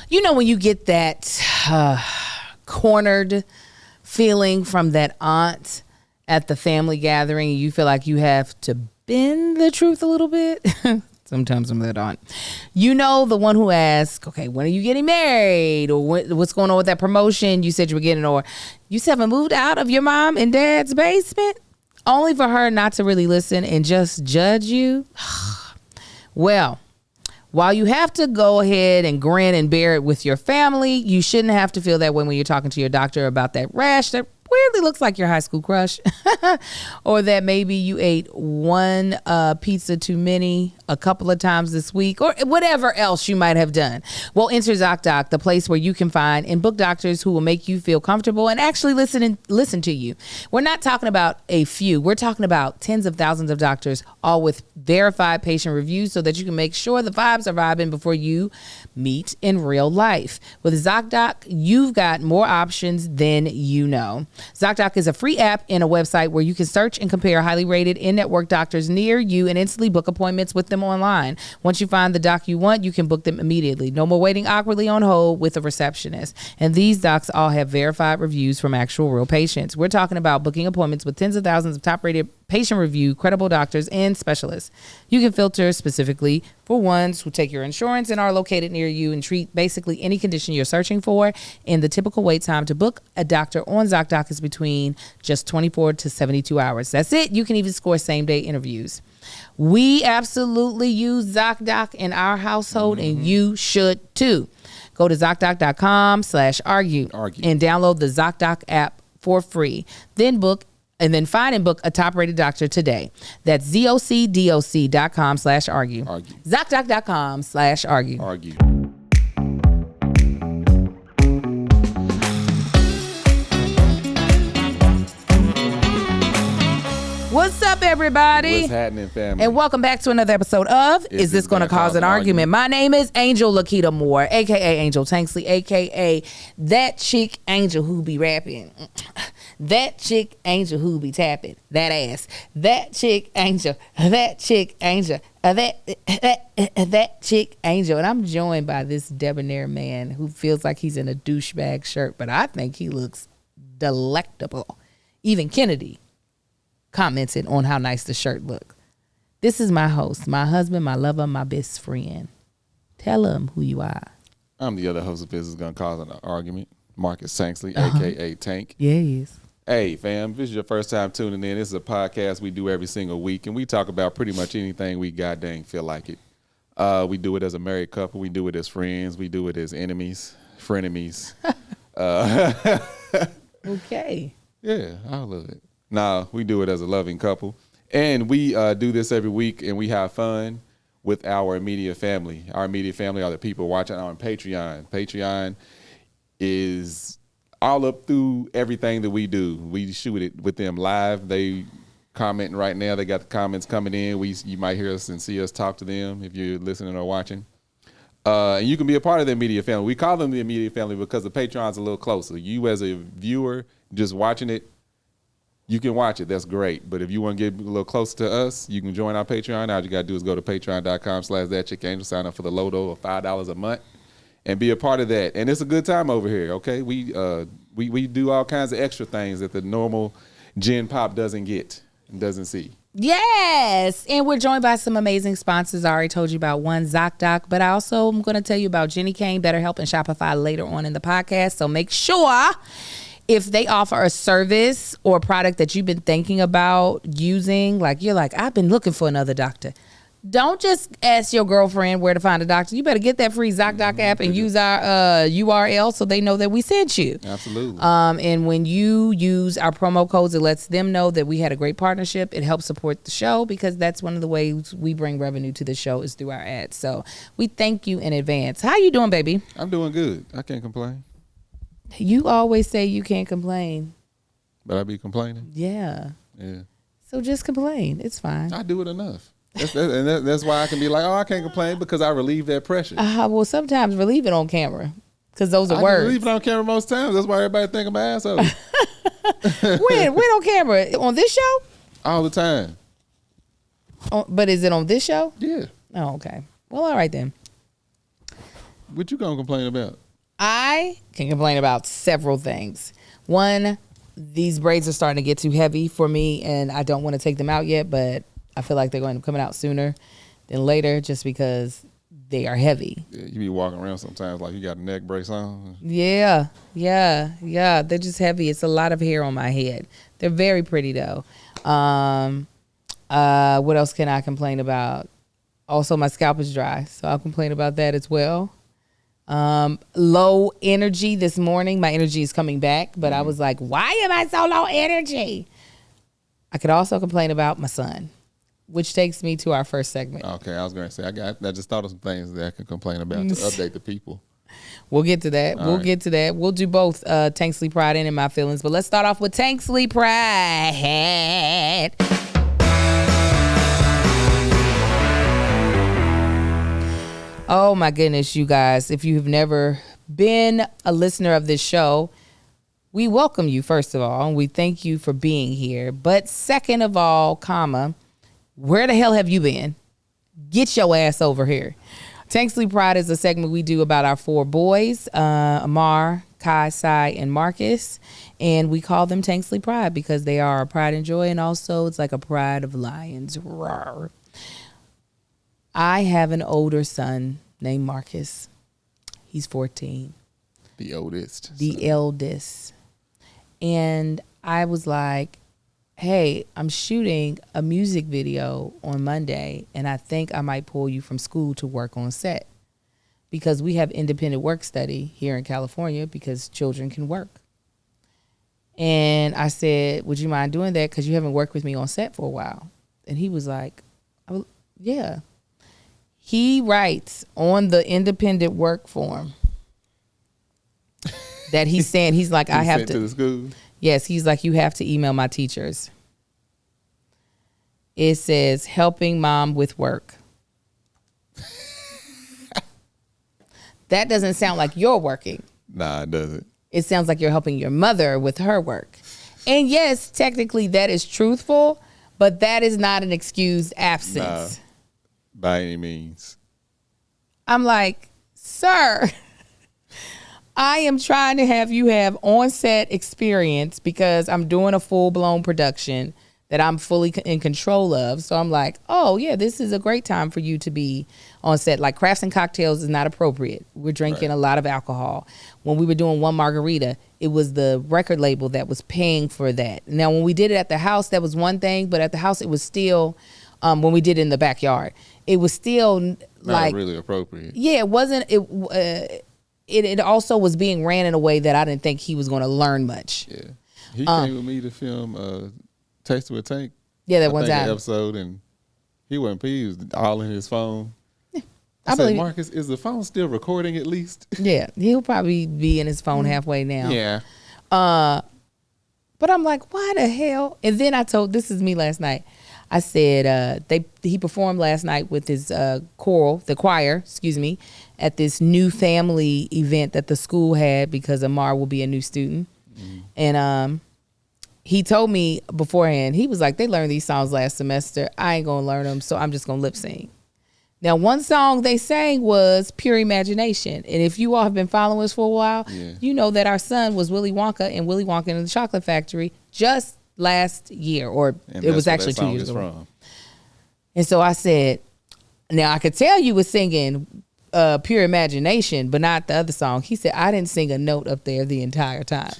You know when you get that cornered feeling from that aunt at the family gathering, and you feel like you have to bend the truth a little bit? Sometimes I'm that aunt. You know, the one who asks, okay, when are you getting married? Or what's going on with that promotion you said you were getting? Or you still haven't moved out of your mom and dad's basement? Only for her not to really listen and just judge you? Well, while you have to go ahead and grin and bear it with your family, you shouldn't have to feel that way when you're talking to your doctor about that rash that weirdly looks like your high school crush. Or that maybe you ate one pizza too many a couple of times this week, or whatever else you might have done. Well, enter Zoc Doc, the place where you can find and book doctors who will make you feel comfortable and actually listen to you. We're not talking about a few. We're talking about tens of thousands of doctors, all with verified patient reviews, so that you can make sure the vibes are vibing before you meet in real life. With Zoc Doc, you've got more options than you know. Zoc Doc is a free app and a website where you can search and compare highly rated in-network doctors near you and instantly book appointments with them online. Once you find the doc you want, you can book them immediately. No more waiting awkwardly on hold with a receptionist. And these docs all have verified reviews from actual real patients. We're talking about booking appointments with tens of thousands of top-rated patient review, credible doctors, and specialists. You can filter specifically for ones who take your insurance and are located near you and treat basically any condition you're searching for. And the typical wait time to book a doctor on Zoc Doc is between just 24 to 72 hours. That's it. You can even score same-day interviews. We absolutely use Zoc Doc in our household, and you should too. Go to ZocDoc.com/argue and download the Zoc Doc app for free. Then find and book a top-rated doctor today. That's ZocDoc.com/argue. ZocDoc.com/argue. Argue. What's up, everybody? What's happening, family? And welcome back to another episode of Is This Gonna Cause an Argument? My name is Angel Lakita Moore, a.k.a. Angel Tanksley, a.k.a. that chick Angel who be rapping. That chick Angel who be tapping that ass. That chick Angel. That chick Angel. That chick Angel. And I'm joined by this debonair man who feels like he's in a douchebag shirt, but I think he looks delectable. Even Kennedy commented on how nice the shirt looked. This is my host, my husband, my lover, my best friend. Tell him who you are. I'm the other host of This Is Gonna Cause an Argument, Marcus Tanksley, a.k.a. Tank. Yes. Hey, fam, if this is your first time tuning in, this is a podcast we do every single week, and we talk about pretty much anything we goddamn feel like it. We do it as a married couple. We do it as friends. We do it as enemies, frenemies. Okay. Yeah, I love it. Nah, we do it as a loving couple. And we do this every week, and we have fun with our immediate family. Our immediate family are the people watching on Patreon. Patreon is all up through everything that we do. We shoot it with them live. They commenting right now. They got the comments coming in. You might hear us and see us talk to them if you're listening or watching. And you can be a part of the immediate family. We call them the immediate family because the Patreon's a little closer. You as a viewer just watching it, you can watch it. That's great. But if you want to get a little closer to us, you can join our Patreon. All you got to do is go to patreon.com/thatchickangel, sign up for the low of $5 a month, and be a part of that. And it's a good time over here, okay? We do all kinds of extra things that the normal Gen Pop doesn't get and doesn't see. Yes. And we're joined by some amazing sponsors. I already told you about one, Zoc Doc, but I also am going to tell you about Jenny Kane, BetterHelp, and Shopify later on in the podcast. So make sure if they offer a service or a product that you've been thinking about using, like you're like, I've been looking for another doctor. Don't just ask your girlfriend where to find a doctor. You better get that free Zoc Doc app and use our URL so they know that we sent you. Absolutely. And when you use our promo codes, it lets them know that we had a great partnership. It helps support the show because that's one of the ways we bring revenue to the show is through our ads. So we thank you in advance. How you doing, baby? I'm doing good. I can't complain. You always say you can't complain. But I be complaining? Yeah. Yeah. So just complain. It's fine. I do it enough. That's why I can be like, oh, I can't complain because I relieve that pressure. Well, sometimes relieve it on camera because those are words. I relieve it on camera most times. That's why everybody think I'm an asshole. When on camera? On this show? All the time. But is it on this show? Yeah. Oh, okay. Well, all right then. What you gonna complain about? I can complain about several things. One, these braids are starting to get too heavy for me, and I don't want to take them out yet, but I feel like they're going to come out sooner than later just because they are heavy. Yeah, you be walking around sometimes like you got a neck brace on. Yeah. They're just heavy. It's a lot of hair on my head. They're very pretty though. What else can I complain about? Also, my scalp is dry, so I'll complain about that as well. Low energy this morning. My energy is coming back, but I was like, why am I so low energy? I could also complain about my son, which takes me to our first segment. Okay, I was going to say, I just thought of some things that I could complain about to update the people. We'll get to that. Get to that. We'll do both Tanksley Pride and In My Feelings, but let's start off with Tanksley Pride. Oh my goodness, you guys. If you've never been a listener of this show, we welcome you, first of all, and we thank you for being here. But second of all, where the hell have you been? Get your ass over here. Tanksley Pride is a segment we do about our 4 boys, Amar, Kai, Sai, and Marcus. And we call them Tanksley Pride because they are our pride and joy, and also it's like a pride of lions. Rawr. I have an older son named Marcus. He's 14. The oldest. The eldest. And I was like, hey, I'm shooting a music video on Monday, and I think I might pull you from school to work on set because we have independent work study here in California because children can work. And I said, would you mind doing that because you haven't worked with me on set for a while? And he was like, oh, yeah. He writes on the independent work form that he's saying, he's like, I have to the school. Yes, he's like, you have to email my teachers. It says, helping mom with work. That doesn't sound like you're working. Nah, it doesn't. It sounds like you're helping your mother with her work. And yes, technically that is truthful, but that is not an excused absence. Nah, by any means. I'm like, sir, I am trying to have you have on-set experience because I'm doing a full-blown production that I'm fully in control of. So I'm like, oh, yeah, this is a great time for you to be on set. Like, crafts and cocktails is not appropriate. We're drinking a lot of alcohol. When we were doing One Margarita, it was the record label that was paying for that. Now, when we did it at the house, that was one thing. But at the house, it was still, when we did it in the backyard, it was still not really appropriate. Yeah, it wasn't. It also was being ran in a way that I didn't think he was going to learn much. Yeah, he came with me to film Taste with Tank. Yeah, that one time an episode, and he wasn't. He was all in his phone. Yeah, I said, Marcus, is the phone still recording at least? Yeah, he'll probably be in his phone halfway now. Yeah. But I'm like, why the hell? And then I told, this is me last night. I said he performed last night with his choir, at this new family event that the school had because Amar will be a new student. Mm-hmm. And he told me beforehand, he was like, they learned these songs last semester. I ain't gonna learn them, so I'm just gonna lip sync. Now, one song they sang was Pure Imagination. And if you all have been following us for a while, you know that our son was Willy Wonka and Willy Wonka and the Chocolate Factory just last year, or it was actually 2 years ago. And so I said, now I could tell you was singing Pure Imagination, but not the other song. He said, I didn't sing a note up there the entire time.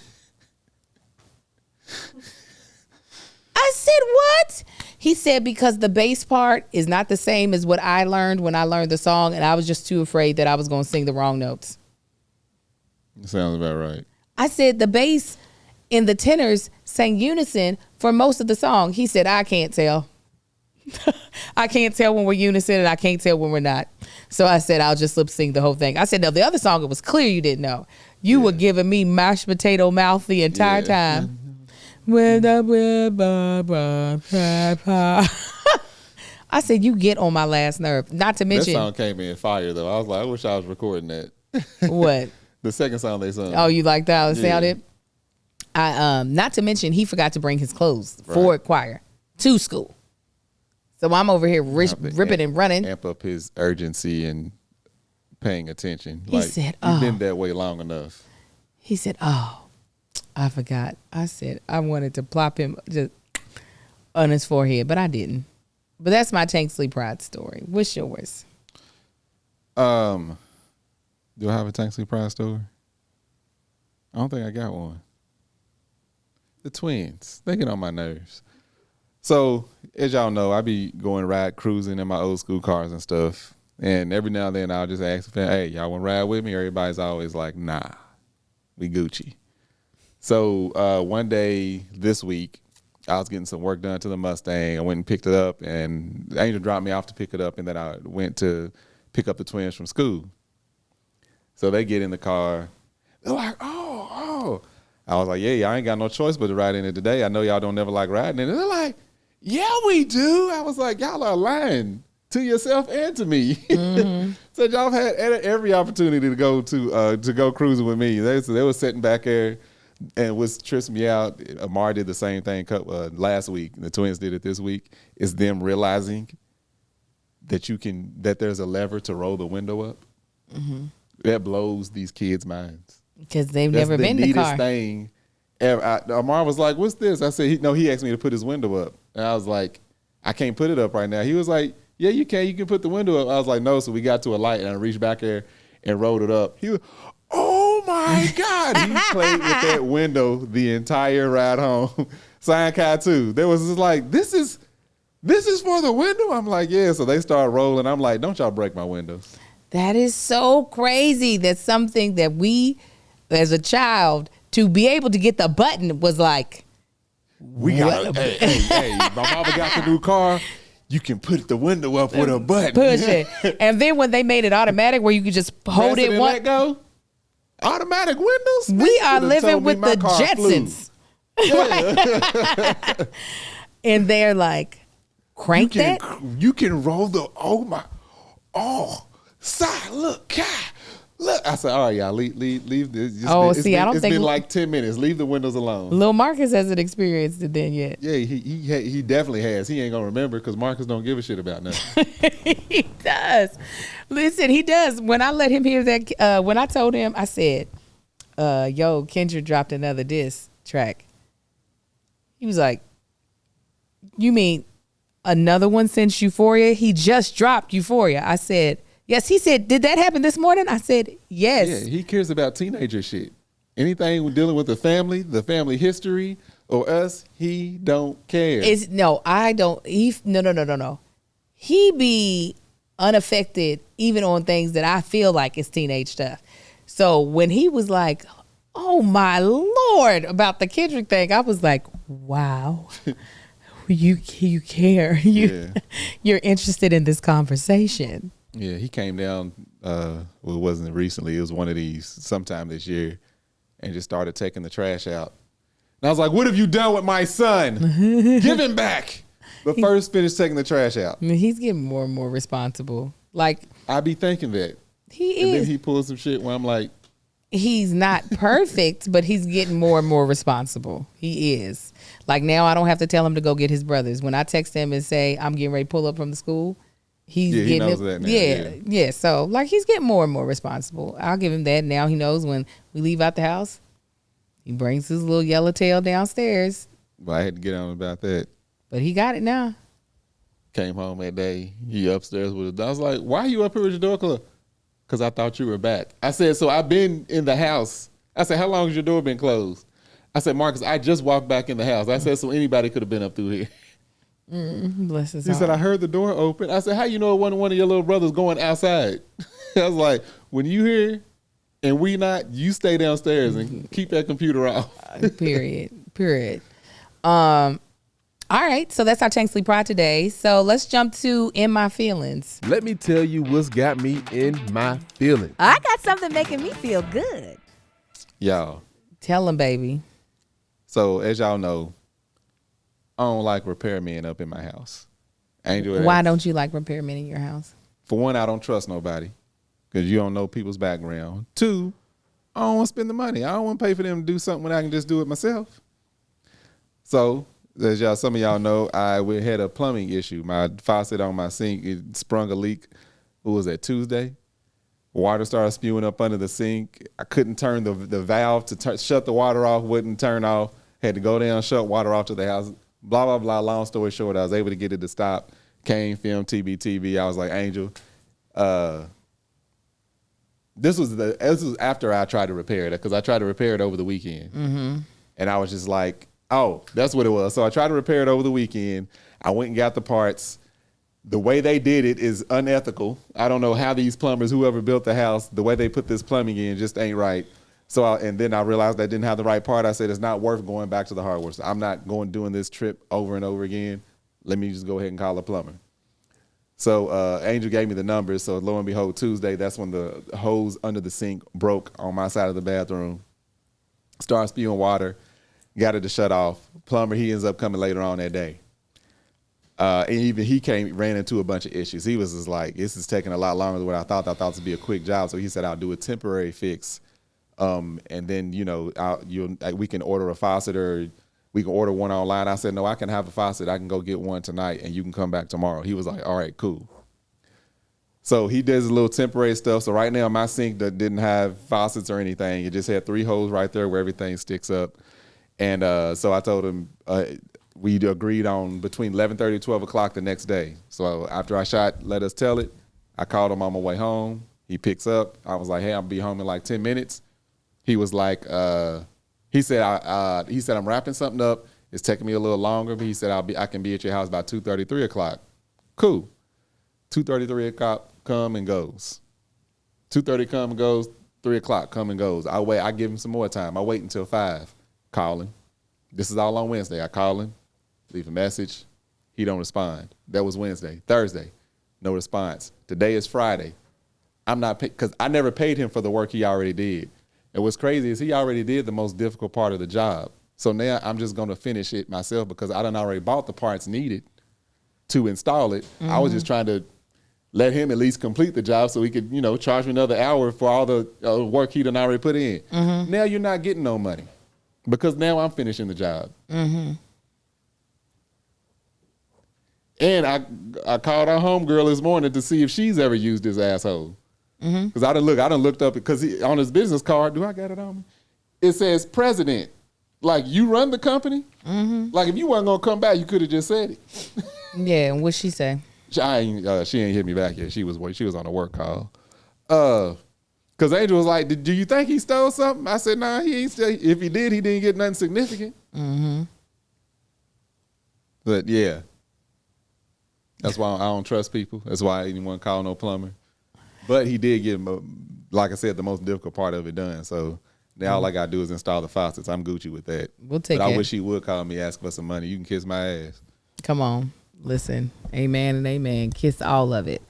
I said, what? He said, because the bass part is not the same as what I learned when I learned the song, and I was just too afraid that I was going to sing the wrong notes. Sounds about right. I said, the bass and the tenors sang unison for most of the song. He said, I can't tell. I can't tell when we're unison, and I can't tell when we're not. So I said, I'll just lip sync the whole thing. I said, no, the other song, it was clear you didn't know. You were giving me mashed potato mouth the entire time. I said, you get on my last nerve. Not to mention, that song came in fire though. I was like, I wish I was recording that. What? The second song they sung. Oh, you liked how it sounded? Not to mention, he forgot to bring his clothes for choir to school. So I'm over here ripping and running. Amp up his urgency and paying attention. He said, you've been that way long enough. He said, oh, I forgot. I said I wanted to plop him just on his forehead, but I didn't. But that's my Tanksley Pride story. What's yours? Do I have a Tanksley Pride story? I don't think I got one. The twins, they get on my nerves. So, as y'all know, I be going cruising in my old school cars and stuff. And every now and then I'll just ask, hey, y'all want to ride with me? Everybody's always like, nah, we Gucci. So one day this week, I was getting some work done to the Mustang. I went and picked it up, and Angel dropped me off to pick it up, and then I went to pick up the twins from school. So they get in the car. They're like, oh. I was like, yeah, I ain't got no choice but to ride in it today. I know y'all don't never like riding in it. They're like, yeah, we do. I was like, y'all are lying to yourself and to me. Mm-hmm. So y'all had every opportunity to go cruising with me. They were sitting back there and was tripping me out. Amar did the same thing last week. The twins did it this week. It's them realizing that there's a lever to roll the window up. Mm-hmm. That blows these kids' minds. Because they've never been in the car. That's the neatest thing ever. Amar was like, what's this? I said, he asked me to put his window up. And I was like, I can't put it up right now. He was like, yeah, you can. You can put the window up. I was like, no. So we got to a light, and I reached back there and rolled it up. He was, oh, my God. He played with that window the entire ride home. Sign Kai, too. There was just like, this is for the window? I'm like, yeah. So they start rolling. I'm like, don't y'all break my windows. That is so crazy. That's something that we, as a child, to be able to get the button was like, hey, my mama got the new car. You can put the window up with a button. Push it. And then when they made it automatic where you could just hold it. Let go. Automatic windows? We are living with the Jetsons. Yeah. And they're like, crank that? You can roll side, look, Kai. Look, I said, all right, y'all, leave this. It's been like 10 minutes. Leave the windows alone. Lil Marcus hasn't experienced it then yet. Yeah, he definitely has. He ain't gonna remember because Marcus don't give a shit about nothing. He does. Listen, he does. When I let him hear that, when I told him, I said, yo, Kendra dropped another diss track. He was like, you mean another one since Euphoria? He just dropped Euphoria. I said, yes. He said, did that happen this morning? I said, yes. Yeah, he cares about teenager shit. Anything dealing with the family history, or us, he don't care. No. No. He be unaffected even on things that I feel like is teenage stuff. So when he was like, oh my Lord, about the Kendrick thing, I was like, wow. You care. You're interested in this conversation. Yeah, he came down, it wasn't recently, it was one of these sometime this year, and just started taking the trash out. And I was like, what have you done with my son? Give him back. But first, finish taking the trash out. I mean, he's getting more and more responsible. Like, I be thinking that. He is. And then he pulls some shit where I'm like. He's not perfect, but he's getting more and more responsible. He is. Like, now I don't have to tell him to go get his brothers. When I text him and say, I'm getting ready to pull up from the school, he knows that now. Yeah. So, like, he's getting more and more responsible. I'll give him that. Now he knows when we leave out the house, he brings his little yellow tail downstairs. Well, I had to get on about that. But he got it now. Came home that day. He upstairs with it. I was like, why are you up here with your door closed? Because I thought you were back. I said, so I've been in the house. I said, how long has your door been closed? I said, Marcus, I just walked back in the house. I said, so anybody could have been up through here. Bless his heart. He said, I heard the door open. I said, how you know it wasn't one of your little brothers going outside? I was like, when you here and we not, you stay downstairs and keep that computer off. Period. All right, so that's our Tanksley Pride today. So let's jump to In My Feelings. Let me tell you what's got me in my feelings. I got something making me feel good. Y'all. Tell them, baby. So as y'all know, I don't like repairmen up in my house. Why don't you like repairmen in your house? For one, I don't trust nobody because you don't know people's background. Two, I don't want to spend the money. I don't want to pay for them to do something when I can just do it myself. So, as some of y'all know, we had a plumbing issue. My faucet on my sink, it sprung a leak. What was that, Tuesday? Water started spewing up under the sink. I couldn't turn the valve to shut the water off, wouldn't turn off. Had to go down, shut water off to the house. Blah, blah, blah. Long story short, I was able to get it to stop. Came, filmed, TV. I was like, Angel, this was after I tried to repair it, because I tried to repair it over the weekend. Mm-hmm. And I was just like, oh, that's what it was. So I tried to repair it over the weekend. I went and got the parts. The way they did it is unethical. I don't know how these plumbers, whoever built the house, the way they put this plumbing in just ain't right. So, and then I realized I didn't have the right part. I said, it's not worth going back to the hardware store. I'm not doing this trip over and over again. Let me just go ahead and call a plumber. So Angel gave me the numbers. So lo and behold, Tuesday, that's when the hose under the sink broke on my side of the bathroom. Started spewing water. Got it to shut off. Plumber, he ends up coming later on that day. And even he ran into a bunch of issues. He was just like, this is taking a lot longer than what I thought. I thought this would be a quick job. So he said, I'll do a temporary fix. And then, we can order a faucet, or we can order one online. I said, no, I can have a faucet. I can go get one tonight and you can come back tomorrow. He was like, all right, cool. So he does a little temporary stuff. So right now my sink didn't have faucets or anything. It just had 3 holes right there where everything sticks up. And so I told him, we agreed on between 11:30 and 12 o'clock the next day. So after I shot Let Us Tell It, I called him on my way home. He picks up. I was like, hey, I'll be home in like 10 minutes. He was like, he said, I'm wrapping something up. It's taking me a little longer, but he said, I can be at your house by 2:30, 3 o'clock. Cool. 2:30, 3 o'clock, come and goes. 2:30 come and goes, 3 o'clock come and goes. I wait. I give him some more time. I wait until 5. Call him. This is all on Wednesday. I call him, leave a message. He don't respond. That was Wednesday. Thursday, no response. Today is Friday. I'm not paid, because I never paid him for the work he already did. And what's crazy is he already did the most difficult part of the job. So now I'm just going to finish it myself, because I done already bought the parts needed to install it. Mm-hmm. I was just trying to let him at least complete the job so he could, charge me another hour for all the work he done already put in. Mm-hmm. Now you're not getting no money, because now I'm finishing the job. Mm-hmm. And I called our homegirl this morning to see if she's ever used this asshole. Because I done looked up, because on his business card, do I got it on me? It says president. Like, you run the company? Mm-hmm. Like, if you wasn't going to come back, you could have just said it. Yeah, and what'd she say? She ain't hit me back yet. She was on a work call. Because Angel was like, do you think he stole something? I said, nah, he ain't steal. If he did, he didn't get nothing significant. Mm-hmm. But, yeah. That's why I don't trust people. That's why I didn't want to call no plumber. But he did get, like I said, the most difficult part of it done. So now all I got to do is install the faucets. I'm Gucci with that. We'll take it. But I wish he would call me, ask for some money. You can kiss my ass. Come on. Listen. Amen and amen. Kiss all of it.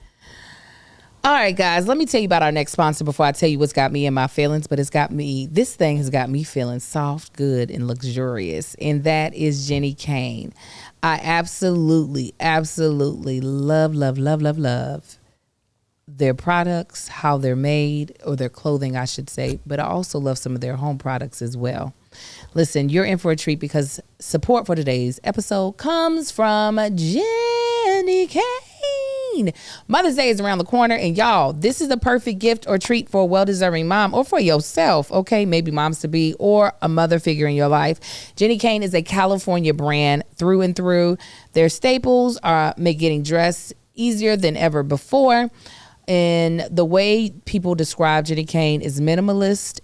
All right, guys. Let me tell you about our next sponsor before I tell you what's got me in my feelings. But this thing has got me feeling soft, good, and luxurious. And that is Jenny Kane. I absolutely, absolutely love their products, how they're made, or their clothing, I should say. But I also love some of their home products as well. Listen, you're in for a treat, because support for today's episode comes from Jenny Kane. Mother's Day is around the corner, and y'all, this is the perfect gift or treat for a well-deserving mom, or for yourself, okay? Maybe moms-to-be, or a mother figure in your life. Jenny Kane is a California brand through and through. Their staples make getting dressed easier than ever before. And the way people describe Jenny Kane is minimalist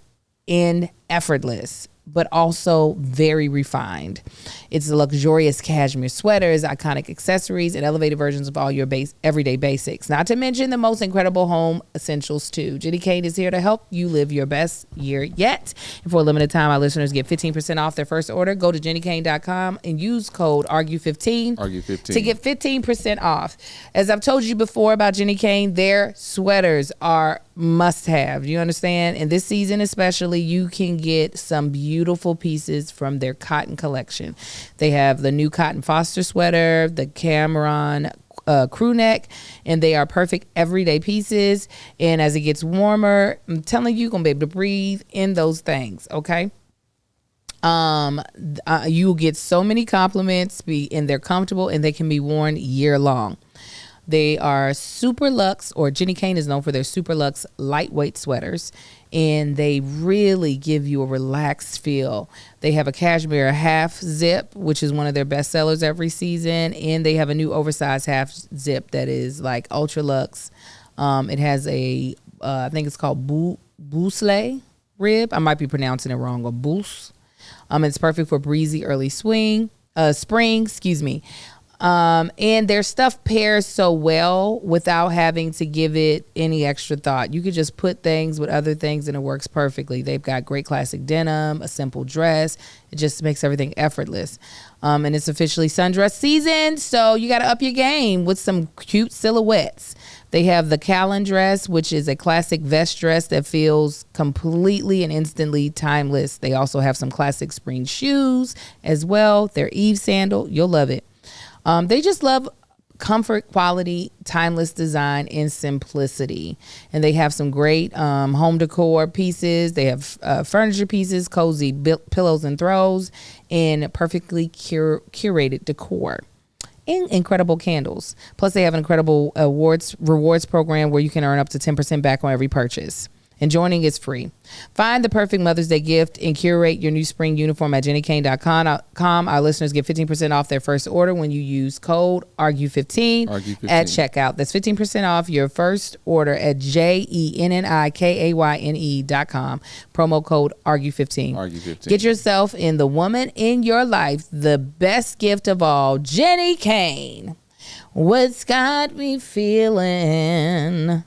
and effortless, but also very refined. It's luxurious cashmere sweaters, iconic accessories, and elevated versions of all your everyday basics. Not to mention the most incredible home essentials too. Jenny Kane is here to help you live your best year yet. And for a limited time, our listeners get 15% off their first order. Go to jennykane.com and use code ARGUE15 to get 15% off. As I've told you before about Jenny Kane, their sweaters are must have. You understand? And this season especially, you can get some beautiful pieces from their cotton collection. They have the new Cotton Foster sweater, the Cameron crew neck, and they are perfect everyday pieces. And as it gets warmer, I'm telling you, you're gonna be able to breathe in those things, okay? You get so many compliments, and they're comfortable, and they can be worn year long. They are super luxe, or Jenny Kane is known for their super luxe lightweight sweaters, and they really give you a relaxed feel. They have a cashmere half zip, which is one of their best sellers every season, and they have a new oversized half zip that is like ultra luxe. It has a, I think it's called boucle rib. I might be pronouncing it wrong, or bousse. It's perfect for breezy early spring, excuse me. And their stuff pairs so well without having to give it any extra thought. You could just put things with other things and it works perfectly. They've got great classic denim, a simple dress. It just makes everything effortless. And it's officially sundress season, so you got to up your game with some cute silhouettes. They have the Callan dress, which is a classic vest dress that feels completely and instantly timeless. They also have some classic spring shoes as well. Their Eve sandal, you'll love it. They just love comfort, quality, timeless design, and simplicity. And they have some great home decor pieces. They have furniture pieces, cozy pillows and throws, and perfectly curated decor. And incredible candles. Plus, they have an incredible rewards program where you can earn up to 10% back on every purchase. And joining is free. Find the perfect Mother's Day gift and curate your new spring uniform at jennykane.com. Our listeners get 15% off their first order when you use code ARGUE15 at checkout. That's 15% off your first order at JENNIKAYNE.com. Promo code ARGUE15. Get yourself in the woman in your life, the best gift of all, Jenny Kane. What's got me feeling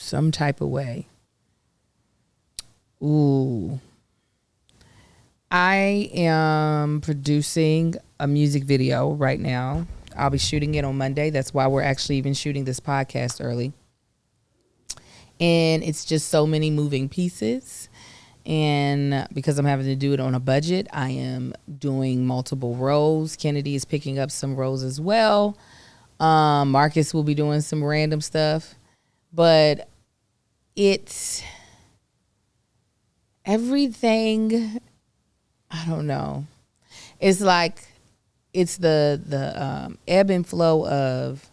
some type of way? Ooh. I am producing a music video right now. I'll be shooting it on Monday. That's why we're actually even shooting this podcast early. And it's just so many moving pieces. And because I'm having to do it on a budget, I am doing multiple roles. Kennedy is picking up some roles as well. Marcus will be doing some random stuff. But it's everything, I don't know. It's like, it's the ebb and flow of,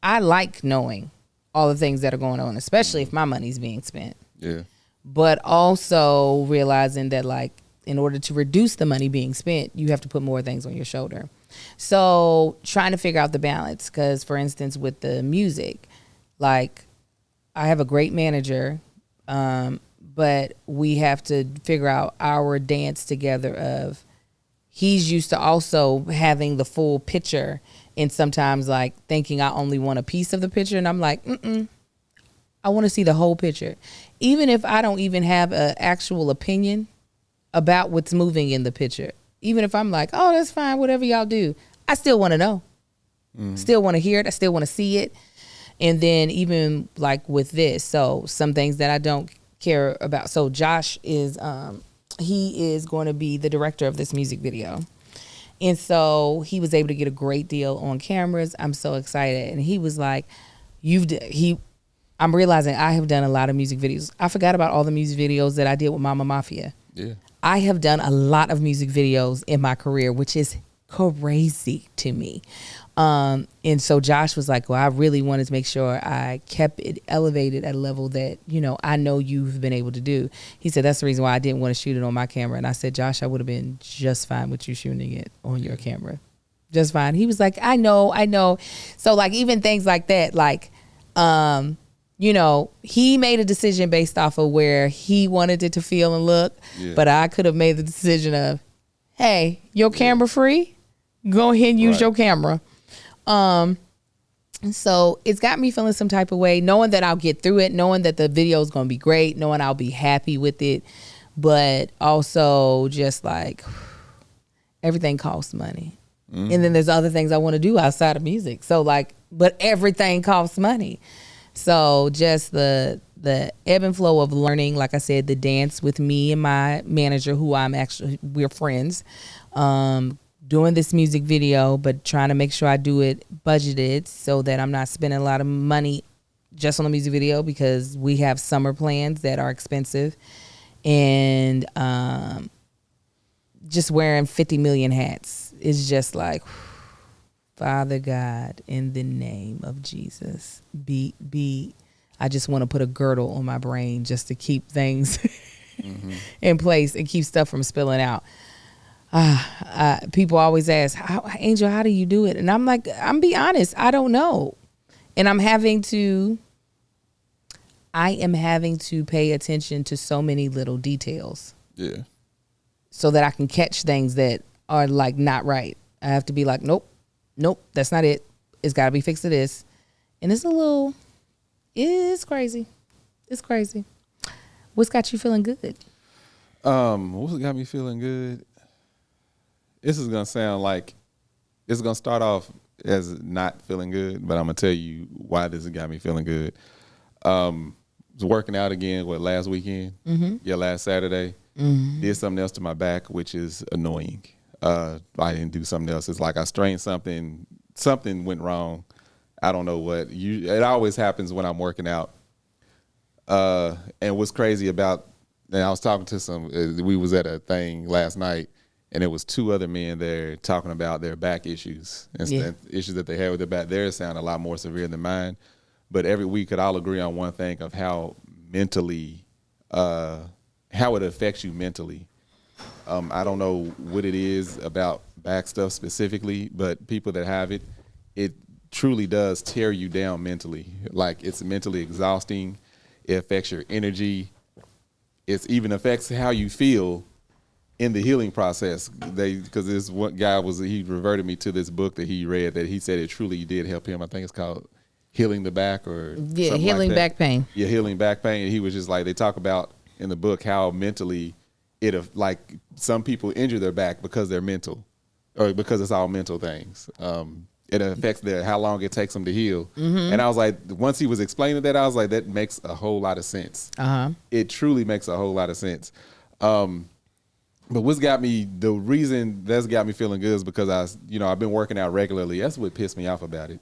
I like knowing all the things that are going on, especially if my money's being spent. Yeah. But also realizing that, like, in order to reduce the money being spent, you have to put more things on your shoulder. So trying to figure out the balance, because, for instance, with the music, like, I have a great manager, but we have to figure out our dance together of, he's used to also having the full picture and sometimes like thinking I only want a piece of the picture. And I'm like, I want to see the whole picture. Even if I don't even have an actual opinion about what's moving in the picture. Even if I'm like, oh, that's fine, whatever y'all do. I still want to know. Still want to hear it. I still want to see it. And then even like with this, so some things that I don't care about. So Josh is, he is going to be the director of this music video. And so he was able to get a great deal on cameras. I'm so excited. And he was like, I'm realizing I have done a lot of music videos. I forgot about all the music videos that I did with Mama Mafia. Yeah. I have done a lot of music videos in my career, which is crazy to me. And so Josh was like, well, I really wanted to make sure I kept it elevated at a level that, you know, I know you've been able to do. He said, that's the reason why I didn't want to shoot it on my camera. And I said, Josh, I would have been just fine with you shooting it on your camera. Just fine. He was like, I know. So like even things like that, like, you know, he made a decision based off of where he wanted it to feel and look. Yeah. But I could have made the decision of, hey, your camera free? Go ahead and use your camera. So it's got me feeling some type of way, knowing that I'll get through it, knowing that the video is going to be great, knowing I'll be happy with it, but also just like everything costs money. And then there's other things I want to do outside of music. So like, but everything costs money. So just the ebb and flow of learning, like I said, the dance with me and my manager, who we're friends, doing this music video, but trying to make sure I do it budgeted so that I'm not spending a lot of money just on the music video, because we have summer plans that are expensive, and just wearing 50 million hats is just like Father God, in the name of Jesus, I just want to put a girdle on my brain just to keep things in place and keep stuff from spilling out. People always ask, Angel, how do you do it? And I'm like, I'm be honest, I don't know. And I am having to pay attention to so many little details. Yeah. So that I can catch things that are like not right. I have to be like, nope, that's not it. It's got to be fixed to this. And it's crazy. It's crazy. What's got you feeling good? What's got me feeling good? This is going to sound like, it's going to start off as not feeling good, but I'm going to tell you why this has got me feeling good. Was working out again, last weekend? Mm-hmm. Yeah, last Saturday. Mm-hmm. Did something else to my back, which is annoying. I didn't do something else. It's like I strained something went wrong. I don't know what. It always happens when I'm working out. And what's crazy about, and I was talking to we was at a thing last night, and there was 2 other men there talking about their back issues and issues that they had with their back. Theirs sound a lot more severe than mine. But we could all agree on one thing of how mentally, how it affects you mentally. I don't know what it is about back stuff specifically, but people that have it truly does tear you down mentally. Like, it's mentally exhausting. It affects your energy. It even affects how you feel in the healing process. Because this one guy he reverted me to this book that he read that he said it truly did help him. I think it's called Healing the Back or Healing like Back Pain. Yeah, Healing Back Pain. And he was just like, they talk about in the book how mentally like some people injure their back because they're mental, or because it's all mental things. It affects how long it takes them to heal. Mm-hmm. And I was like, once he was explaining that, I was like, that makes a whole lot of sense. It truly makes a whole lot of sense. But the reason that's got me feeling good is because I've been working out regularly. That's what pissed me off about it.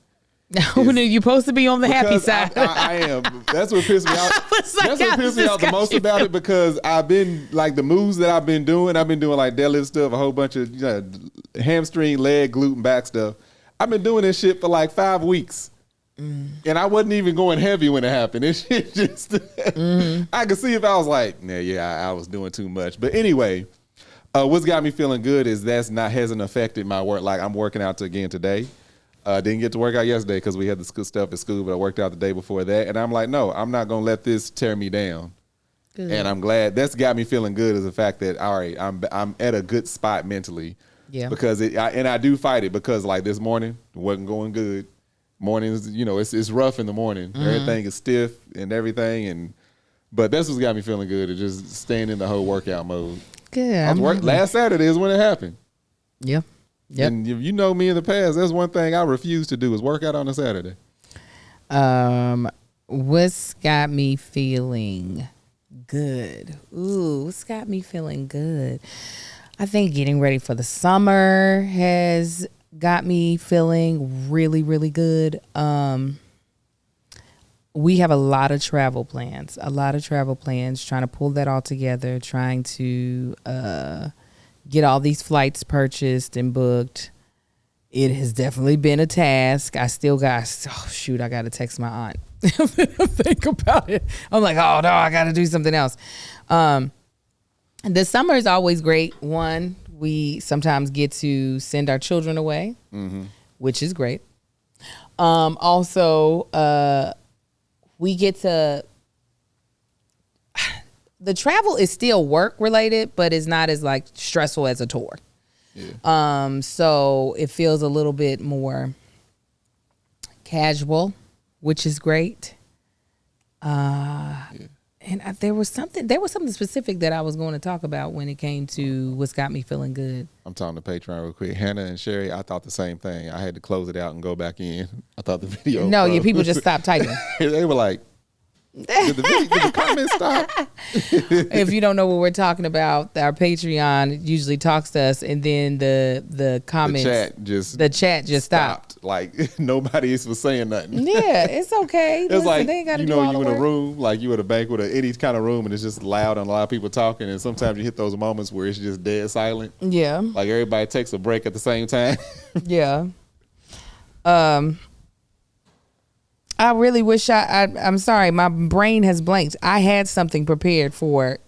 You're supposed to be on the happy side. I am. That's what pissed me off. That's what pissed me off the most about it, because I've been like the moves that I've been doing like deadlift stuff, a whole bunch of hamstring, leg, glute, and back stuff. I've been doing this shit for like 5 weeks. And I wasn't even going heavy when it happened. It shit just I could see if I was like, I was doing too much. But anyway, what's got me feeling good is hasn't affected my work. Like, I'm working out again today. Didn't get to work out yesterday because we had the school stuff at school, but I worked out the day before that. And I'm like, no, I'm not going to let this tear me down. Good. And I'm glad that's got me feeling good, is the fact that, all right, I'm at a good spot mentally. Yeah. Because I do fight it, because like this morning, it wasn't going good. Mornings, it's rough in the morning. Mm-hmm. Everything is stiff and everything. But that's what's got me feeling good, is just staying in the whole workout mode. Good. Last Saturday is when it happened. Yeah. Yep. And if you know me in the past, that's one thing I refuse to do, is work out on a Saturday. What's got me feeling good? What's got me feeling good? I think getting ready for the summer has got me feeling really, really good. We have a lot of travel plans, trying to pull that all together, trying to get all these flights purchased and booked. It has definitely been a task. I still got, I got to text my aunt. Think about it. I'm like, oh no, I got to do something else. The summer is always great. One, we sometimes get to send our children away, which is great. Also, we get to, the travel is still work related, but it's not as like stressful as a tour. Yeah. So it feels a little bit more casual, which is great. And there was something specific that I was going to talk about when it came to what's got me feeling good. I'm talking to Patreon real quick. Hannah and Sherry, I thought the same thing. I had to close it out and go back in. I thought the video. No, your people just stopped typing. They were like, did the comments stop? If you don't know what we're talking about, our Patreon usually talks to us, and then the comments, the chat just stopped. Like nobody was saying nothing. Yeah, it's okay. It's like, they ain't gotta do all you in a room, like you at a bank with any kind of room, and it's just loud and a lot of people talking, and sometimes you hit those moments where it's just dead silent. Yeah, like everybody takes a break at the same time. Yeah. I really wish I'm sorry, my brain has blanked. I had something prepared for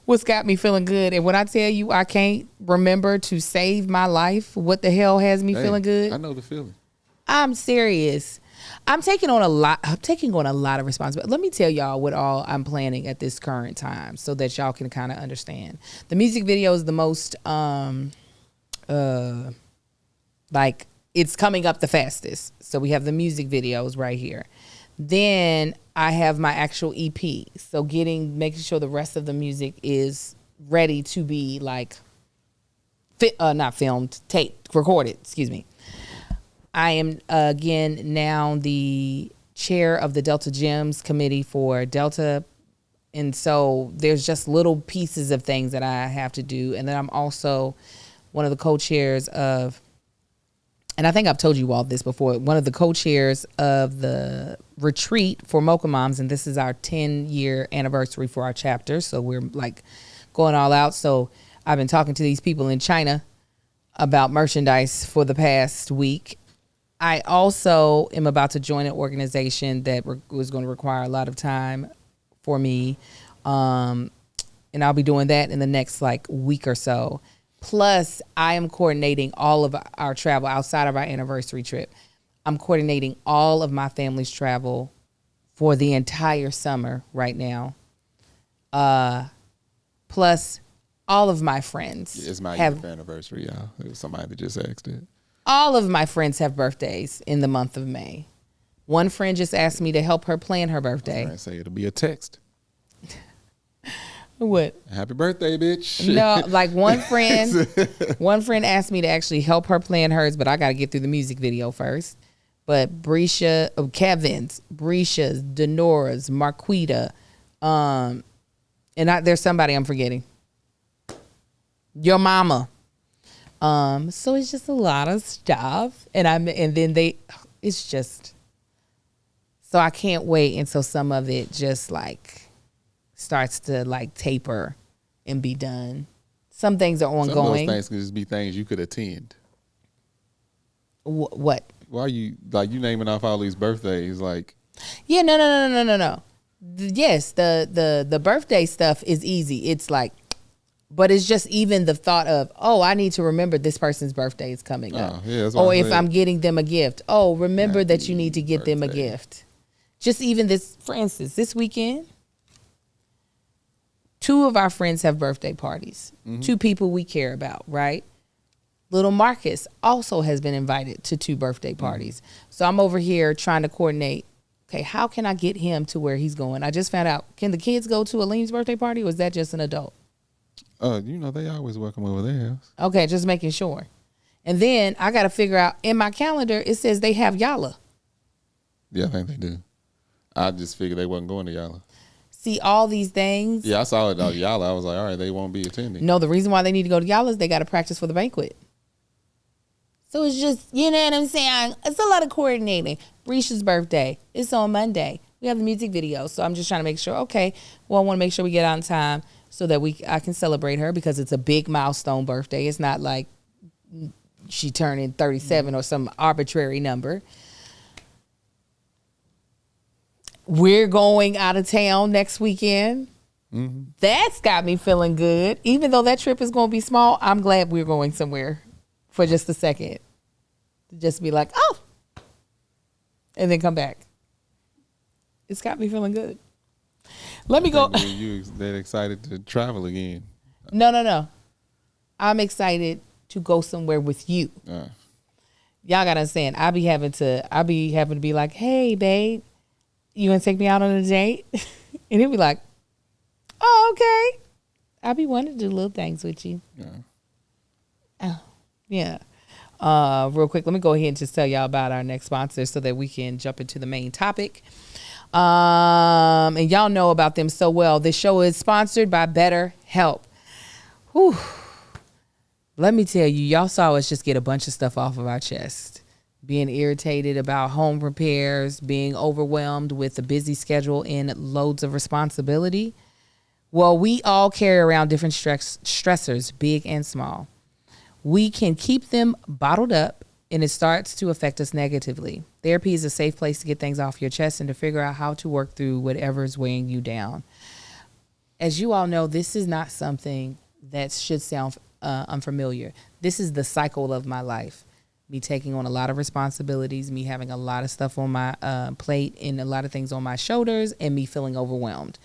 what's got me feeling good. And when I tell you I can't remember to save my life, what the hell has me feeling good? I know the feeling. I'm serious. I'm taking on a lot of responsibility. Let me tell y'all what all I'm planning at this current time so that y'all can kind of understand. The music video is the most like it's coming up the fastest. So we have the music videos right here. Then I have my actual EP. So making sure the rest of the music is ready to be like not filmed, taped, recorded, excuse me. I am again now the chair of the Delta Gems committee for Delta. And so there's just little pieces of things that I have to do. And then I'm also one of the co-chairs of, and I think I've told you all this before, one of the co-chairs of the retreat for Mocha Moms. And this is our 10-year anniversary for our chapter. So we're like going all out. So I've been talking to these people in China about merchandise for the past week. I also am about to join an organization that was going to require a lot of time for me. And I'll be doing that in the next like week or so. Plus, I am coordinating all of our travel outside of our anniversary trip. I'm coordinating all of my family's travel for the entire summer right now. Plus, all of my friends. It's my year anniversary, y'all. It was somebody that just asked it. All of my friends have birthdays in the month of May. One friend just asked me to help her plan her birthday. I say it'll be a text. What? Happy birthday, bitch. No, like one friend asked me to actually help her plan hers, but I got to get through the music video first. But Kevin's, Brisha's, Denora's, Marquita, and there's somebody I'm forgetting. Your mama. So it's just a lot of stuff, it's just, so I can't wait until some of it just like starts to like taper and be done. Some things are ongoing. Some of those things can just be things you could attend. What? Why are you naming off all these birthdays? Like, yeah, no. Yes, the birthday stuff is easy. It's like, but it's just even the thought of, oh, I need to remember this person's birthday is coming up. Yeah, that's what or I'm if saying. I'm getting them a gift, oh, remember that you need to get them a gift. Just even this, for instance, this weekend, 2 of our friends have birthday parties. 2 people we care about, right? Little Marcus also has been invited to 2 birthday parties. So I'm over here trying to coordinate, okay, how can I get him to where he's going? I just found out, can the kids go to Aleen's birthday party or is that just an adult? They always welcome over their house. Okay, just making sure. And then I got to figure out, in my calendar, it says they have Yala. Yeah, I think they do. I just figured they wasn't going to Yala. See, all these things. Yeah, I saw it on Yala. I was like, all right, they won't be attending. No, the reason why they need to go to Yala is they got to practice for the banquet. So it's just, you know what I'm saying? It's a lot of coordinating. Risha's birthday. It's on Monday. We have the music video. So I'm just trying to make sure, okay, well, I want to make sure we get out in time so that I can celebrate her because it's a big milestone birthday. It's not like she turning 37 or some arbitrary number. We're going out of town next weekend. Mm-hmm. That's got me feeling good. Even though that trip is going to be small, I'm glad we're going somewhere for just a second. To just be like, oh, and then come back. It's got me feeling good. Let me go. You that excited to travel again? No. I'm excited to go somewhere with you. Y'all gotta understand. I be having to be like, hey, babe, you want to take me out on a date? And he'll be like, oh, okay. I be wanting to do little things with you. Yeah. Oh, yeah. Real quick, let me go ahead and just tell y'all about our next sponsor so that we can jump into the main topic. And y'all know about them so well. This show is sponsored by BetterHelp. Whew. Let me tell you, y'all saw us just get a bunch of stuff off of our chest. Being irritated about home repairs, being overwhelmed with a busy schedule and loads of responsibility. Well, we all carry around different stressors, big and small. We can keep them bottled up and it starts to affect us negatively. Therapy is a safe place to get things off your chest and to figure out how to work through whatever is weighing you down. As you all know, this is not something that should sound unfamiliar. This is the cycle of my life. Me taking on a lot of responsibilities, me having a lot of stuff on my plate and a lot of things on my shoulders, and me feeling overwhelmed.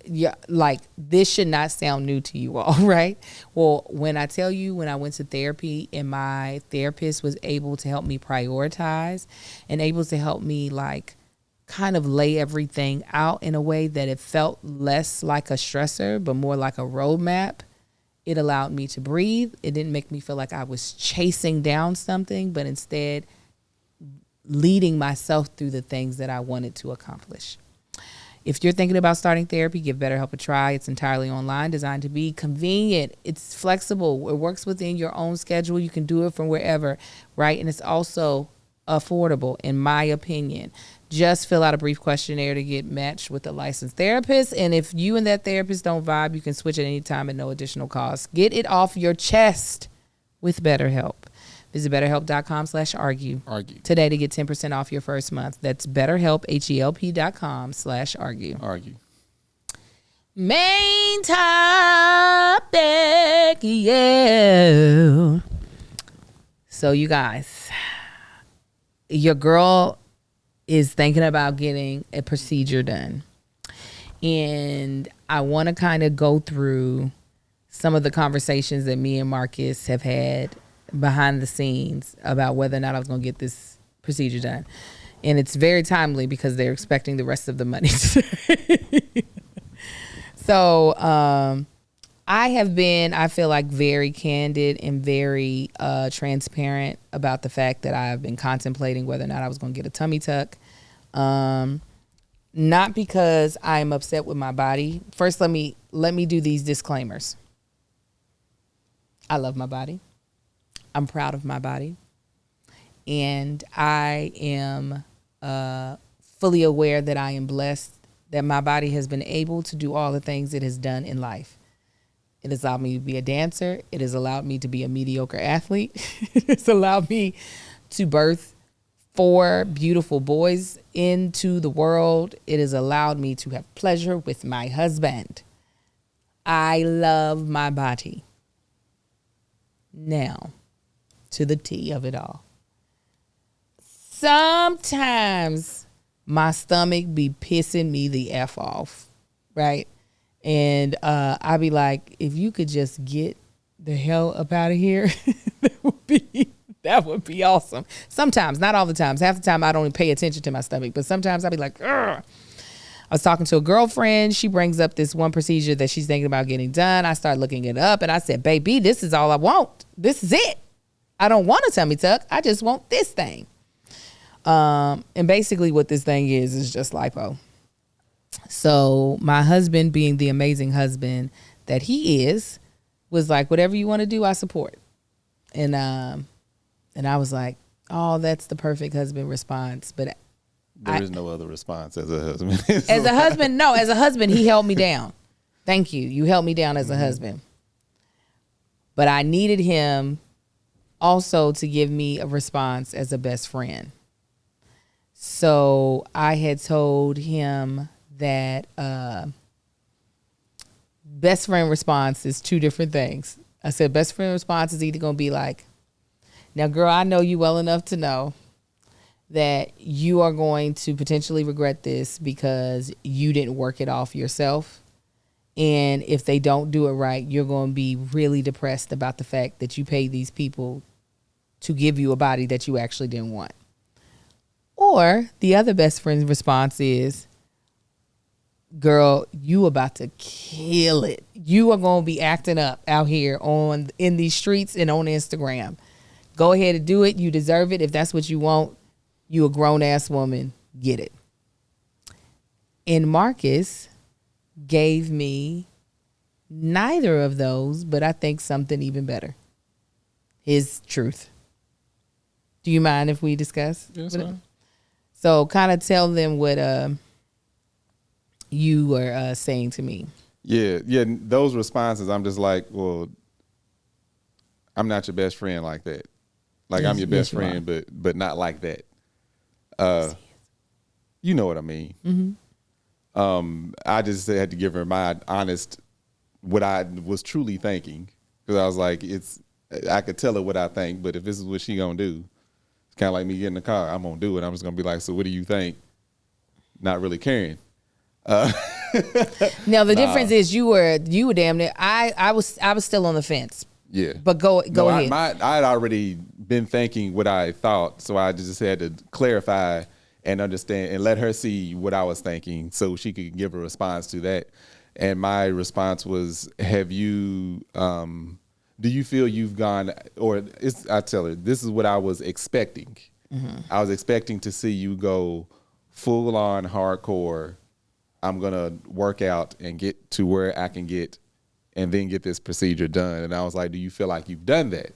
Yeah, like this should not sound new to you all, right? Well, when I tell you, when I went to therapy and my therapist was able to help me prioritize and able to help me like kind of lay everything out in a way that it felt less like a stressor, but more like a roadmap, it allowed me to breathe. It didn't make me feel like I was chasing down something, but instead leading myself through the things that I wanted to accomplish. If you're thinking about starting therapy, give BetterHelp a try. It's entirely online, designed to be convenient. It's flexible. It works within your own schedule. You can do it from wherever, right? And it's also affordable, in my opinion. Just fill out a brief questionnaire to get matched with a licensed therapist. And if you and that therapist don't vibe, you can switch at any time at no additional cost. Get it off your chest with BetterHelp. Visit BetterHelp.com/argue today to get 10% off your first month. That's BetterHelp, HELP.com/argue. Argue. Main topic, yeah. So you guys, your girl is thinking about getting a procedure done. And I want to kind of go through some of the conversations that me and Marcus have had behind the scenes about whether or not I was going to get this procedure done. And it's very timely because they're expecting the rest of the money today. So I have been, I feel like, very candid and very transparent about the fact that I have been contemplating whether or not I was going to get a tummy tuck. Not because I'm upset with my body. First, let me do these disclaimers. I love my body. I'm proud of my body. And I am fully aware that I am blessed that my body has been able to do all the things it has done in life. It has allowed me to be a dancer. It has allowed me to be a mediocre athlete. It has allowed me to birth 4 beautiful boys into the world. It has allowed me to have pleasure with my husband. I love my body. Now, to the T of it all. Sometimes my stomach be pissing me the F off, right? And I be like, if you could just get the hell up out of here, that would be awesome. Sometimes, not all the times. Half the time I don't even pay attention to my stomach, but sometimes I be like, ugh. I was talking to a girlfriend. She brings up this one procedure that she's thinking about getting done. I started looking it up and I said, baby, this is all I want. This is it. I don't want a tummy tuck. I just want this thing. And basically what this thing is just lipo. So my husband, being the amazing husband that he is, was like, whatever you want to do, I support. And I was like, oh, that's the perfect husband response. But there is no other response as a husband. As a husband, he held me down. Thank you. You held me down as a husband. But I needed him also to give me a response as a best friend. So I had told him that best friend response is 2 different things. I said best friend response is either going to be like, now, girl, I know you well enough to know that you are going to potentially regret this because you didn't work it off yourself. And if they don't do it right, you're going to be really depressed about the fact that you paid these people to give you a body that you actually didn't want. Or the other best friend's response is, girl, you about to kill it. You are going to be acting up out here in these streets and on Instagram. Go ahead and do it. You deserve it. If that's what you want, you a grown-ass woman. Get it. And Marcus gave me neither of those, but I think something even better. His truth. Do you mind if we discuss? Yes, ma'am. So kind of tell them what you were saying to me. Yeah. Those responses, I'm just like, well, I'm not your best friend like that. Like Yes, I'm your best yes, you friend, but not like that. You know what I mean. I just had to give her my honest, what I was truly thinking, because I was like, I could tell her what I think, but if this is what she gonna do, it's kind of like me getting in the car. I'm gonna do it. I'm just gonna be like, so what do you think? Not really caring. Now the difference is you were damn near. I was still on the fence. Yeah, But go ahead. I had already been thinking what I thought, so I just had to clarify and understand and let her see what I was thinking, so she could give a response to that. And my response was, "Have you? Do you feel you've gone?" I tell her, "This is what I was expecting. I was expecting to see you go full on hardcore. I'm gonna work out and get to where I can get, and then get this procedure done." And I was like, "Do you feel like you've done that?"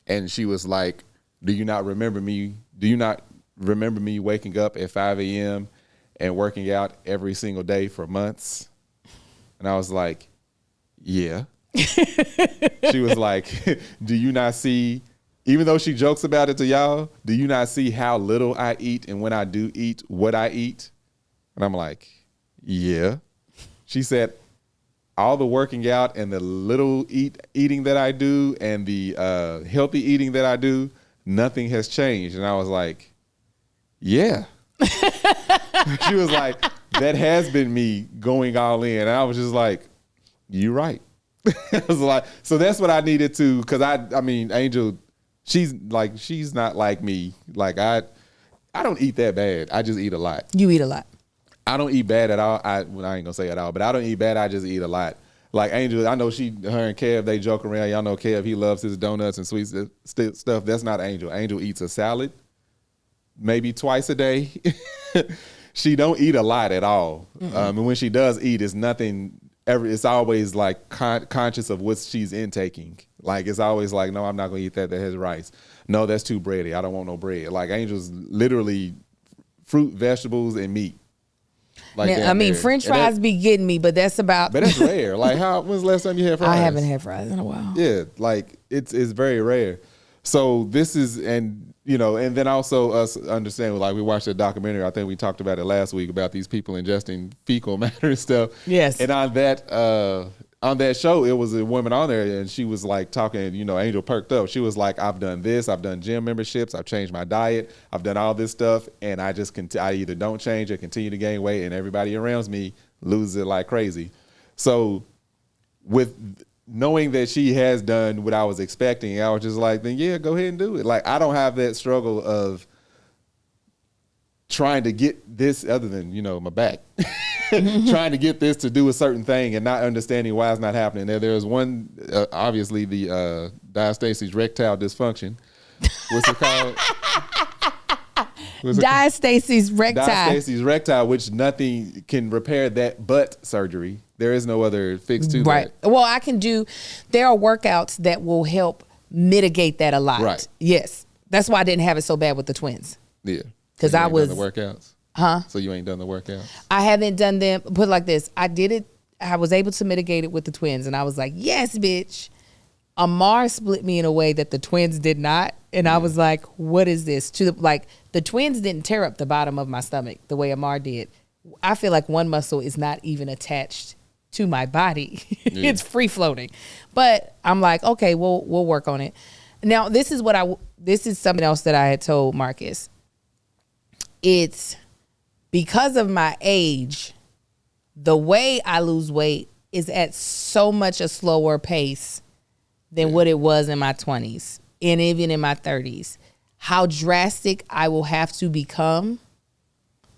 And she was like, "Do you not remember me? Do you not remember me waking up at 5 a.m. and working out every single day for months?" And I was like, "Yeah." She was like, "Do you not see," even though she jokes about it to y'all, "do you not see how little I eat, and when I do eat, what I eat?" And I'm like, "Yeah." She said, "All the working out and the little eating that I do and the healthy eating that I do, nothing has changed." And I was like, "Yeah." She was like, "That has been me going all in." And I was just like, "You right." I was like, so that's what I needed to, because I mean, Angel, she's not like me. Like I don't eat that bad. I just eat a lot. You eat a lot. I don't eat bad at all. I ain't gonna say at all, but I don't eat bad. I just eat a lot. Like Angel, I know her and Kev, they joke around. Y'all know Kev, he loves his donuts and sweet stuff. That's not Angel. Angel eats a salad maybe twice a day. She don't eat a lot at all. And when she does eat, it's nothing ever. It's always like conscious of what she's intaking. Like it's always like, "No, I'm not gonna eat that. That has rice. No, that's too bready. I don't want no bread." Like Angel's literally fruit, vegetables, and meat. Like Now, I mean, French fries be getting me, but that's about. But that's rare. Like when's the last time you had fries? I haven't had fries in a while. Yeah, like it's very rare. So this is, and and then also us understand, like we watched a documentary, I think we talked about it last week, about these people ingesting fecal matter and stuff. Yes. And on that show, it was a woman on there, and she was like talking, Angel perked up. She was like, "I've done this, I've done gym memberships, I've changed my diet, I've done all this stuff, and I just I either don't change or continue to gain weight, and everybody around me loses it like crazy." So with knowing that she has done what I was expecting, I was just like, then yeah, go ahead and do it. Like I don't have that struggle of trying to get this, other than my back, trying to get this to do a certain thing and not understanding why it's not happening. There's one, obviously the diastasis rectal dysfunction. What's it called? Diastasis recti. Diastasis recti, which nothing can repair that but surgery. There is no other fix to Right. that. Well, there are workouts that will help mitigate that a lot. Right. Yes. That's why I didn't have it so bad with the twins. Yeah. Because So you I ain't was. done the workouts? Huh? So you ain't done the workouts? I haven't done them. Put it like this. I did it. I was able to mitigate it with the twins. And I was like, yes, bitch. Amar split me in a way that the twins did not. And I was like, what is this? The twins didn't tear up the bottom of my stomach the way Amar did. I feel like one muscle is not even attached to my body. Yeah. It's free floating. But I'm like, okay, we'll work on it. Now, this is something else that I had told Marcus. It's because of my age, the way I lose weight is at so much a slower pace than what it was in my 20s and even in my 30s. How drastic I will have to become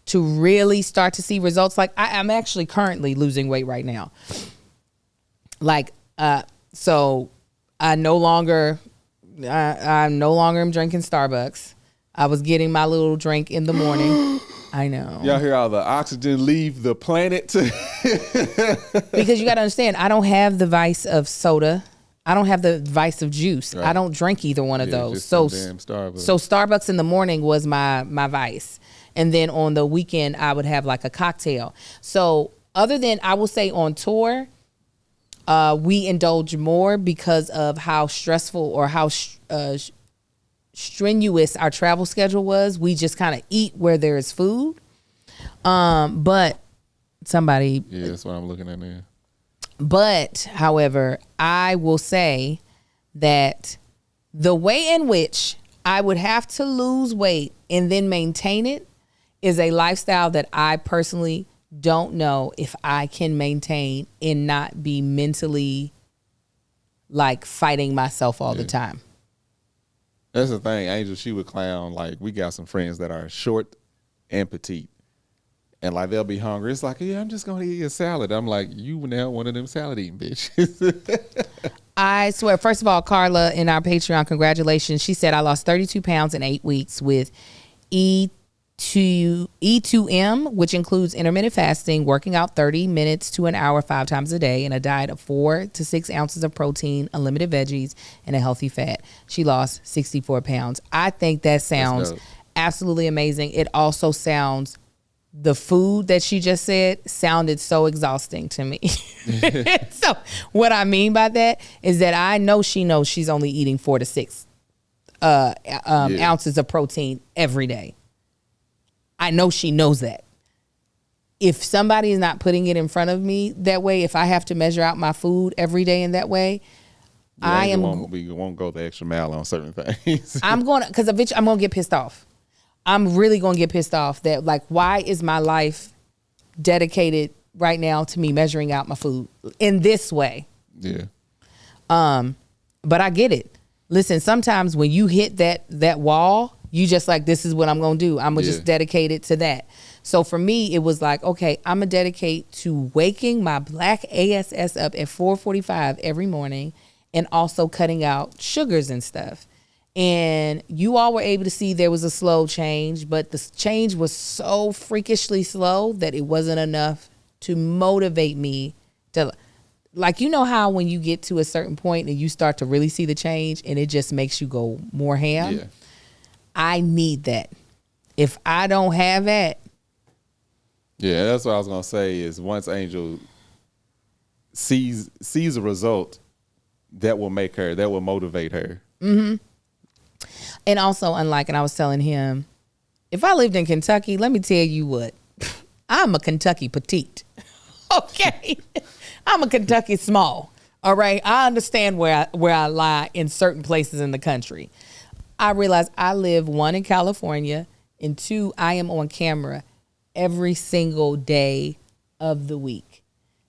to really start to see results. Like I'm actually currently losing weight right now. So I no longer am drinking Starbucks. I was getting my little drink in the morning. I know. Y'all hear all the oxygen leave the planet? Because you got to understand, I don't have the vice of soda. I don't have the vice of juice. Right. I don't drink either one of those. Just So some damn Starbucks. So Starbucks in the morning was my vice. And then on the weekend, I would have like a cocktail. So other than, I will say on tour, we indulge more because of how stressful or how strenuous our travel schedule was, we just kind of eat where there is food. But somebody. Yeah, that's what I'm looking at now. But, however, I will say that the way in which I would have to lose weight and then maintain it is a lifestyle that I personally don't know if I can maintain and not be mentally like fighting myself all the time. That's the thing, Angel, she would clown. Like, we got some friends that are short and petite. And like, they'll be hungry. It's like, yeah, I'm just going to eat a salad. I'm like, you now one of them salad eating bitches. I swear, first of all, Carla in our Patreon, congratulations. She said, I lost 32 pounds in 8 weeks with E2M, which includes intermittent fasting, working out 30 minutes to an hour 5 times a day, and a diet of 4 to 6 ounces of protein, unlimited veggies, and a healthy fat. She lost 64 pounds. I think that sounds absolutely amazing. It also sounds, the food that she just said sounded so exhausting to me. So what I mean by that is that I know she knows she's only eating 4 to 6 ounces of protein every day. I know she knows that. If somebody is not putting it in front of me that way, if I have to measure out my food every day in that way, We won't go the extra mile on certain things. I'm going to, because eventually I'm going to get pissed off. I'm really going to get pissed off that, like, why is my life dedicated right now to me measuring out my food in this way? Yeah. But I get it. Listen, sometimes when you hit that wall, you just like, this is what I'm going to do. I'm going to just dedicate it to that. So for me, it was like, okay, I'm going to dedicate to waking my black ASS up at 4:45 every morning and also cutting out sugars and stuff. And you all were able to see there was a slow change, but the change was so freakishly slow that it wasn't enough to motivate me to, like, you know how when you get to a certain point and you start to really see the change and it just makes you go more ham? Yeah. I need that. If I don't have that. Yeah, that's what I was going to say is once Angel sees a result, that will motivate her. Mm-hmm. And also, unlike, and I was telling him, if I lived in Kentucky, let me tell you what, I'm a Kentucky petite. Okay. I'm a Kentucky small. All right. I understand where I lie in certain places in the country. I realize I live, 1, in California, and 2, I am on camera every single day of the week.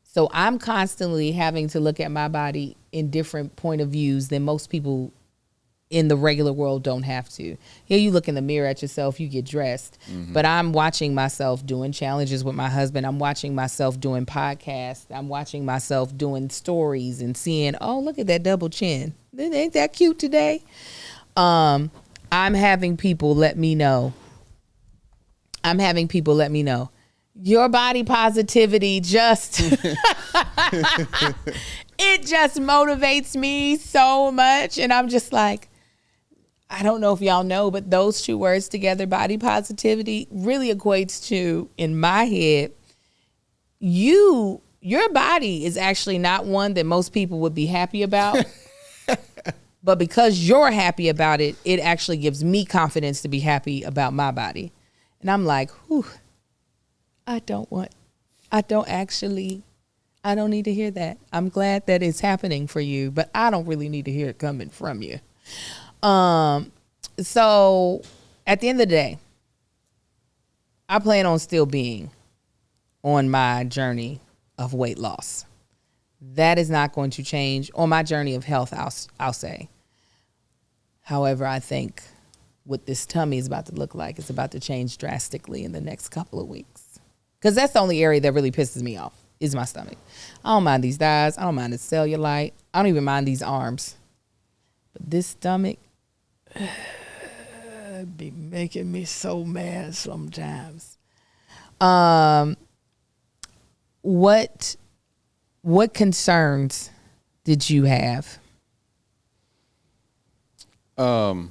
So I'm constantly having to look at my body in different point of views than most people in the regular world don't have to. Here you look in the mirror at yourself, you get dressed. Mm-hmm. But I'm watching myself doing challenges with my husband. I'm watching myself doing podcasts. I'm watching myself doing stories and seeing, oh, look at that double chin. Ain't that cute today? I'm having people let me know. Your body positivity just it just motivates me so much. And I'm just like, I don't know if y'all know, but those 2 words together, body positivity, really equates to, in my head, your body is actually not one that most people would be happy about. But because you're happy about it, it actually gives me confidence to be happy about my body. And I'm like, whew, I don't need to hear that. I'm glad that it's happening for you, but I don't really need to hear it coming from you. So at the end of the day, I plan on still being on my journey of weight loss. That is not going to change. On my journey of health, I'll say. However, I think what this tummy is about to look like is about to change drastically in the next couple of weeks. Because that's the only area that really pisses me off, is my stomach. I don't mind these thighs. I don't mind the cellulite. I don't even mind these arms. But this stomach be making me so mad sometimes. What concerns did you have? Well,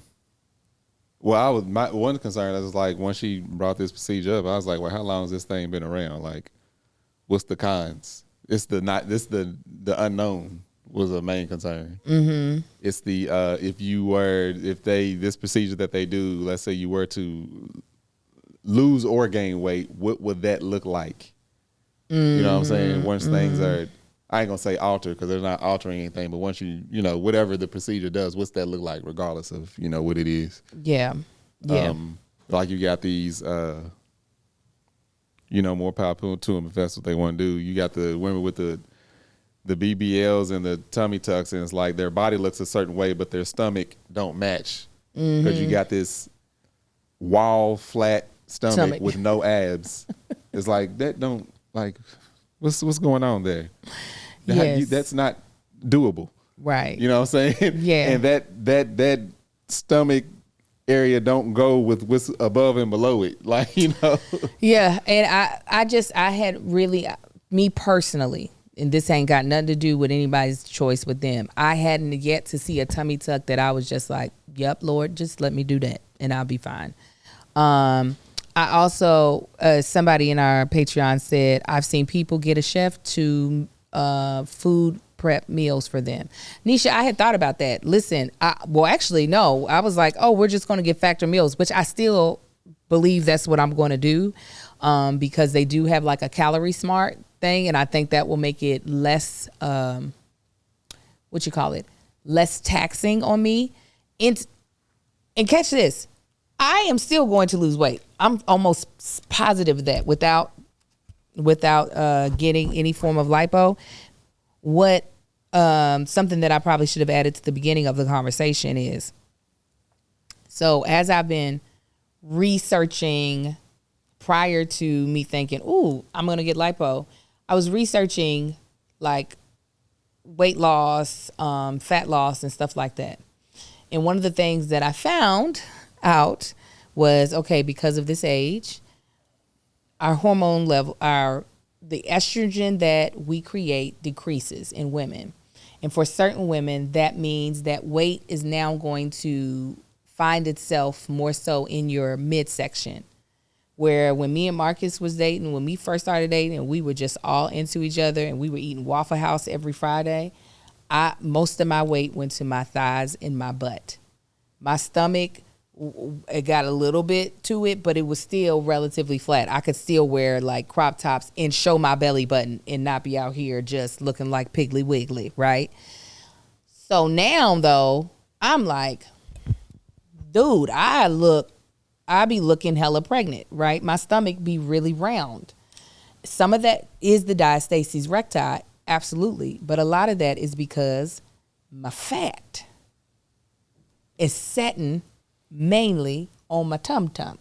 my one concern, I was like, once she brought this procedure up, I was like, well, how long has this thing been around? Like, what's the cons? It's the unknown. was a main concern. Mm-hmm. It's the this procedure that they do, let's say you were to lose or gain weight, what would that look like? You know what I'm saying? Once things are, I ain't gonna say altered because they're not altering anything, but once you whatever the procedure does, what's that look like regardless of what it is? Yeah. Like you got these more power to them if that's what they want to do. You got the women with the BBLs and the tummy tucks, and it's like their body looks a certain way, but their stomach don't match because you got this wall flat stomach with no abs. It's like that don't like what's going on there? Yes. That's not doable, right? You know what I'm saying? Yeah. And that stomach area don't go with what's above and below it, Yeah, and I had really, me personally, and this ain't got nothing to do with anybody's choice with them, I hadn't yet to see a tummy tuck that I was just like, yep, Lord, just let me do that and I'll be fine. I also, somebody in our Patreon said, I've seen people get a chef to food prep meals for them. Nisha, I had thought about that. Listen, actually, no. I was like, we're just going to get factor meals, which I still believe that's what I'm going to do because they do have like a calorie smart thing, and I think that will make it less, less taxing on me. And catch this, I am still going to lose weight. I'm almost positive of that without getting any form of lipo. What something that I probably should have added to the beginning of the conversation is, so as I've been researching prior to me thinking, I'm going to get lipo, I was researching like weight loss, fat loss and stuff like that. And one of the things that I found out was, because of this age, our hormone level, the estrogen that we create decreases in women. And for certain women, that means that weight is now going to find itself more so in your midsection. Where when me and Marcus was dating, when we first started dating and we were just all into each other and we were eating Waffle House every Friday, most of my weight went to my thighs and my butt. My stomach, it got a little bit to it, but it was still relatively flat. I could still wear like crop tops and show my belly button and not be out here just looking like Piggly Wiggly, right? So now though, I'm like, dude, I be looking hella pregnant, right? My stomach be really round. Some of that is the diastasis recti, absolutely. But a lot of that is because my fat is setting mainly on my tum-tum.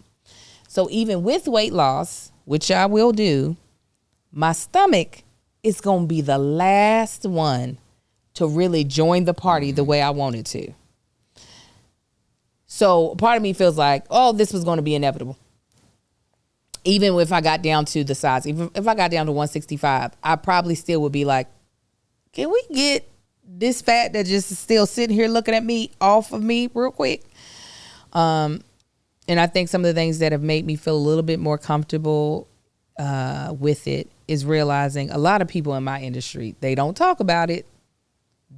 So even with weight loss, which I will do, my stomach is going to be the last one to really join the party the way I want it to. So part of me feels like, this was going to be inevitable. Even if I got down to the size, even if I got down to 165, I probably still would be like, can we get this fat that just is still sitting here looking at me off of me real quick? And I think some of the things that have made me feel a little bit more comfortable with it is realizing a lot of people in my industry, they don't talk about it.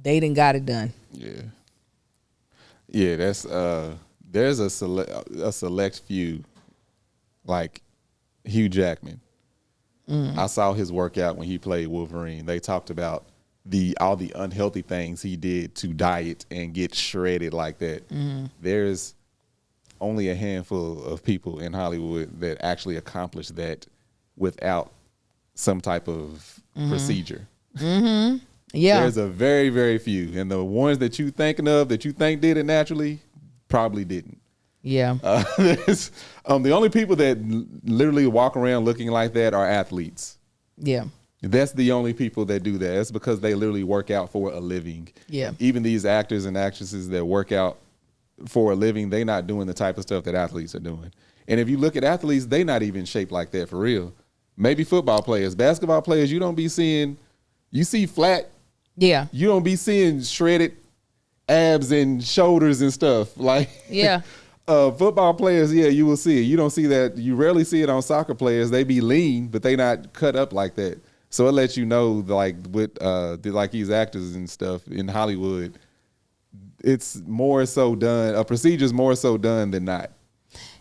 They done got it done. Yeah, that's there's a select few, like Hugh Jackman. I saw his workout when he played Wolverine. They talked about all the unhealthy things he did to diet and get shredded like that. There's only a handful of people in Hollywood that actually accomplish that without some type of procedure. Yeah. There's a very, very few. And the ones that you thinking of that you think did it naturally probably didn't. Yeah. The only people that literally walk around looking like that are athletes. Yeah. That's the only people that do that. That's because they literally work out for a living. Yeah. Even these actors and actresses that work out for a living, they not doing the type of stuff that athletes are doing. And if you look at athletes, they not even shaped like that for real. Maybe football players, basketball players, you don't be seeing, you see flat. Yeah. You don't be seeing shredded abs and shoulders and stuff. Like, yeah. Football players, you will see it. You don't see that. You rarely see it on soccer players. They be lean, but they not cut up like that. So it lets you know, like with like these actors and stuff in Hollywood, it's more so done. A procedure's more so done than not.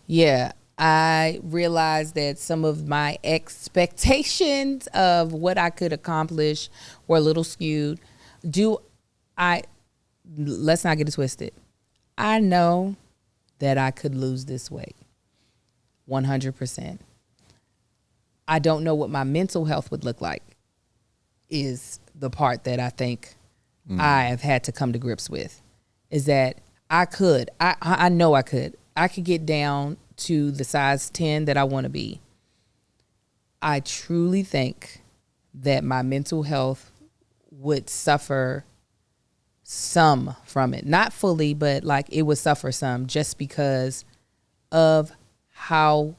Yeah, I realized that some of my expectations of what I could accomplish were a little skewed. Let's not get it twisted. I know that I could lose this weight 100%. I don't know what my mental health would look like is the part that I think I have had to come to grips with, is that I know I could get down to the size 10 that I want to be. I truly think that my mental health would suffer some from it. Not fully, but like it would suffer some just because of how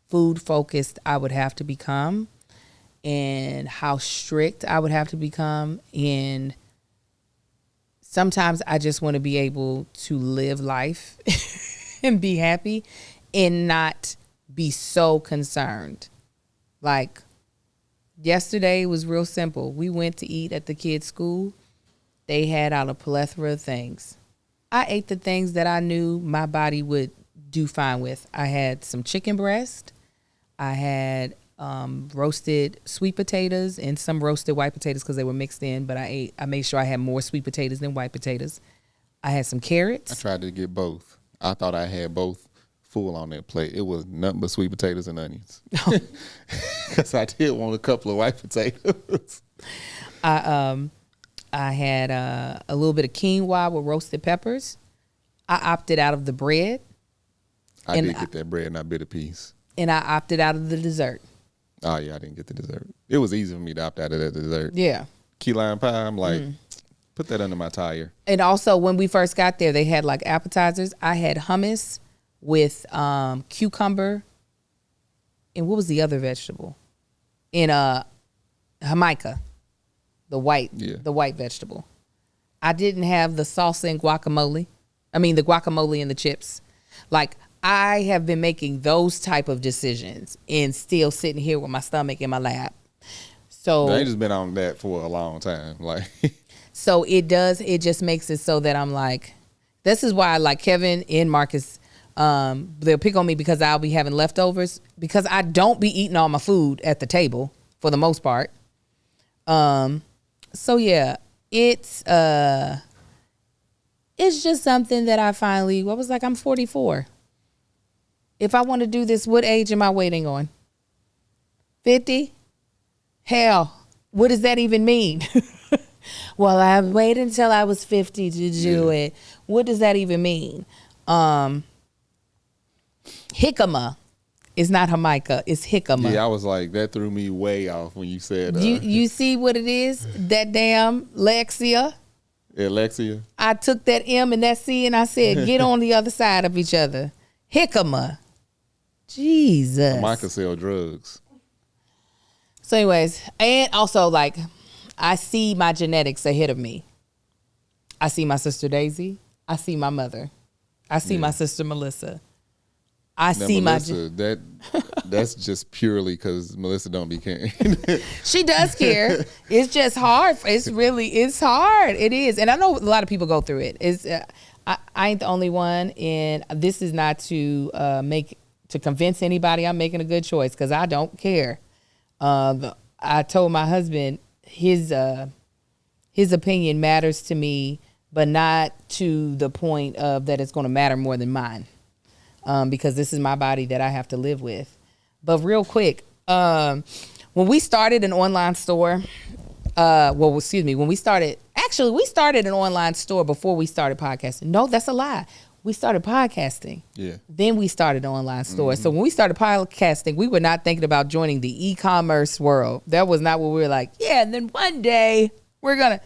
food focused I would have to become and how strict I would have to become. And sometimes I just want to be able to live life and be happy and not be so concerned. Like yesterday was real simple. We went to eat at the kids' school. They had out a plethora of things. I ate the things that I knew my body would do fine with. I had some chicken breast. I had roasted sweet potatoes and some roasted white potatoes because they were mixed in, but I made sure I had more sweet potatoes than white potatoes. I had some carrots. I tried to get both. I thought I had both full on that plate. It was nothing but sweet potatoes and onions. Because I did want a couple of white potatoes. I had a little bit of quinoa with roasted peppers. I opted out of the bread. I did get that bread and I bit a piece. And I opted out of the dessert. Oh, yeah, I didn't get the dessert. It was easy for me to opt out of that dessert. Yeah. Key lime pie, I'm like, put that under my tire. And also, when we first got there, they had like appetizers. I had hummus with cucumber. And what was the other vegetable? And jamaica, the white vegetable. I didn't have the salsa and guacamole. I mean, the guacamole and the chips. Like, I have been making those type of decisions and still sitting here with my stomach in my lap. So I just been on that for a long time. Like, so it just makes it so that I'm like, this is why like Kevin and Marcus, they'll pick on me because I'll be having leftovers because I don't be eating all my food at the table for the most part. So yeah, it's just something that I was like, I'm 44. If I want to do this, what age am I waiting on? 50? Hell, what does that even mean? Well, I waited until I was 50 to do it. What does that even mean? Jicama is not Jamaica, it's jicama. yeah, I was like, that threw me way off when you said. You see what it is? That damn Lexia. Alexia. I took that M and that C and I said, get on the other side of each other. Jicama. Jesus. Jamaica sell drugs. So anyways, and also like I see my genetics ahead of me. I see my sister Daisy. I see my mother. I see my sister Melissa. I now, see Melissa, that's just purely because Melissa don't be caring. She does care. It's just hard. It's hard. It is. And I know a lot of people go through it. I ain't the only one. And this is not to convince anybody I'm making a good choice because I don't care. I told my husband his opinion matters to me, but not to the point of that it's going to matter more than mine. Because this is my body that I have to live with. But real quick, when we started an online store, we started an online store before we started podcasting. No, that's a lie. We started podcasting. Yeah. Then we started an online store. So when we started podcasting, we were not thinking about joining the e-commerce world. That was not what we were like, yeah, and then one day we're going to.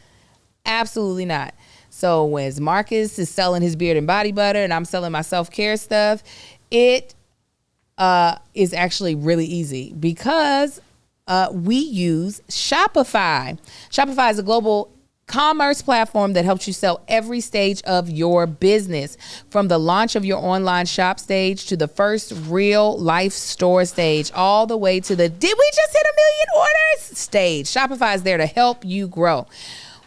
Absolutely not. So as Marcus is selling his beard and body butter and I'm selling my self-care stuff, it is actually really easy because we use Shopify. Shopify is a global commerce platform that helps you sell every stage of your business, from the launch of your online shop stage to the first real life store stage, all the way to the did we just hit 1 million orders stage. Shopify is there to help you grow.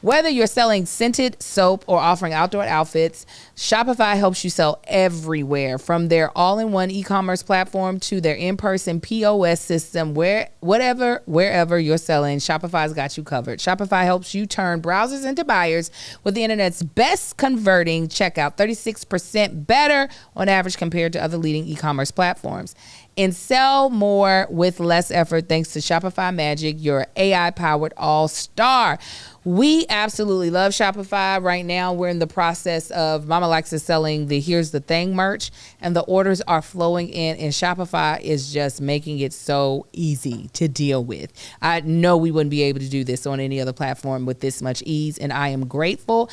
Whether you're selling scented soap or offering outdoor outfits, Shopify helps you sell everywhere, from their all-in-one e-commerce platform to their in-person POS system. Wherever you're selling, Shopify's got you covered. Shopify helps you turn browsers into buyers with the internet's best converting checkout, 36% better on average compared to other leading e-commerce platforms. And sell more with less effort thanks to Shopify Magic, your AI-powered all-star. We absolutely love Shopify. Right now, we're in the process of Mama Likes is selling the Here's the Thing merch, and the orders are flowing in, and Shopify is just making it so easy to deal with. I know we wouldn't be able to do this on any other platform with this much ease, and I am grateful.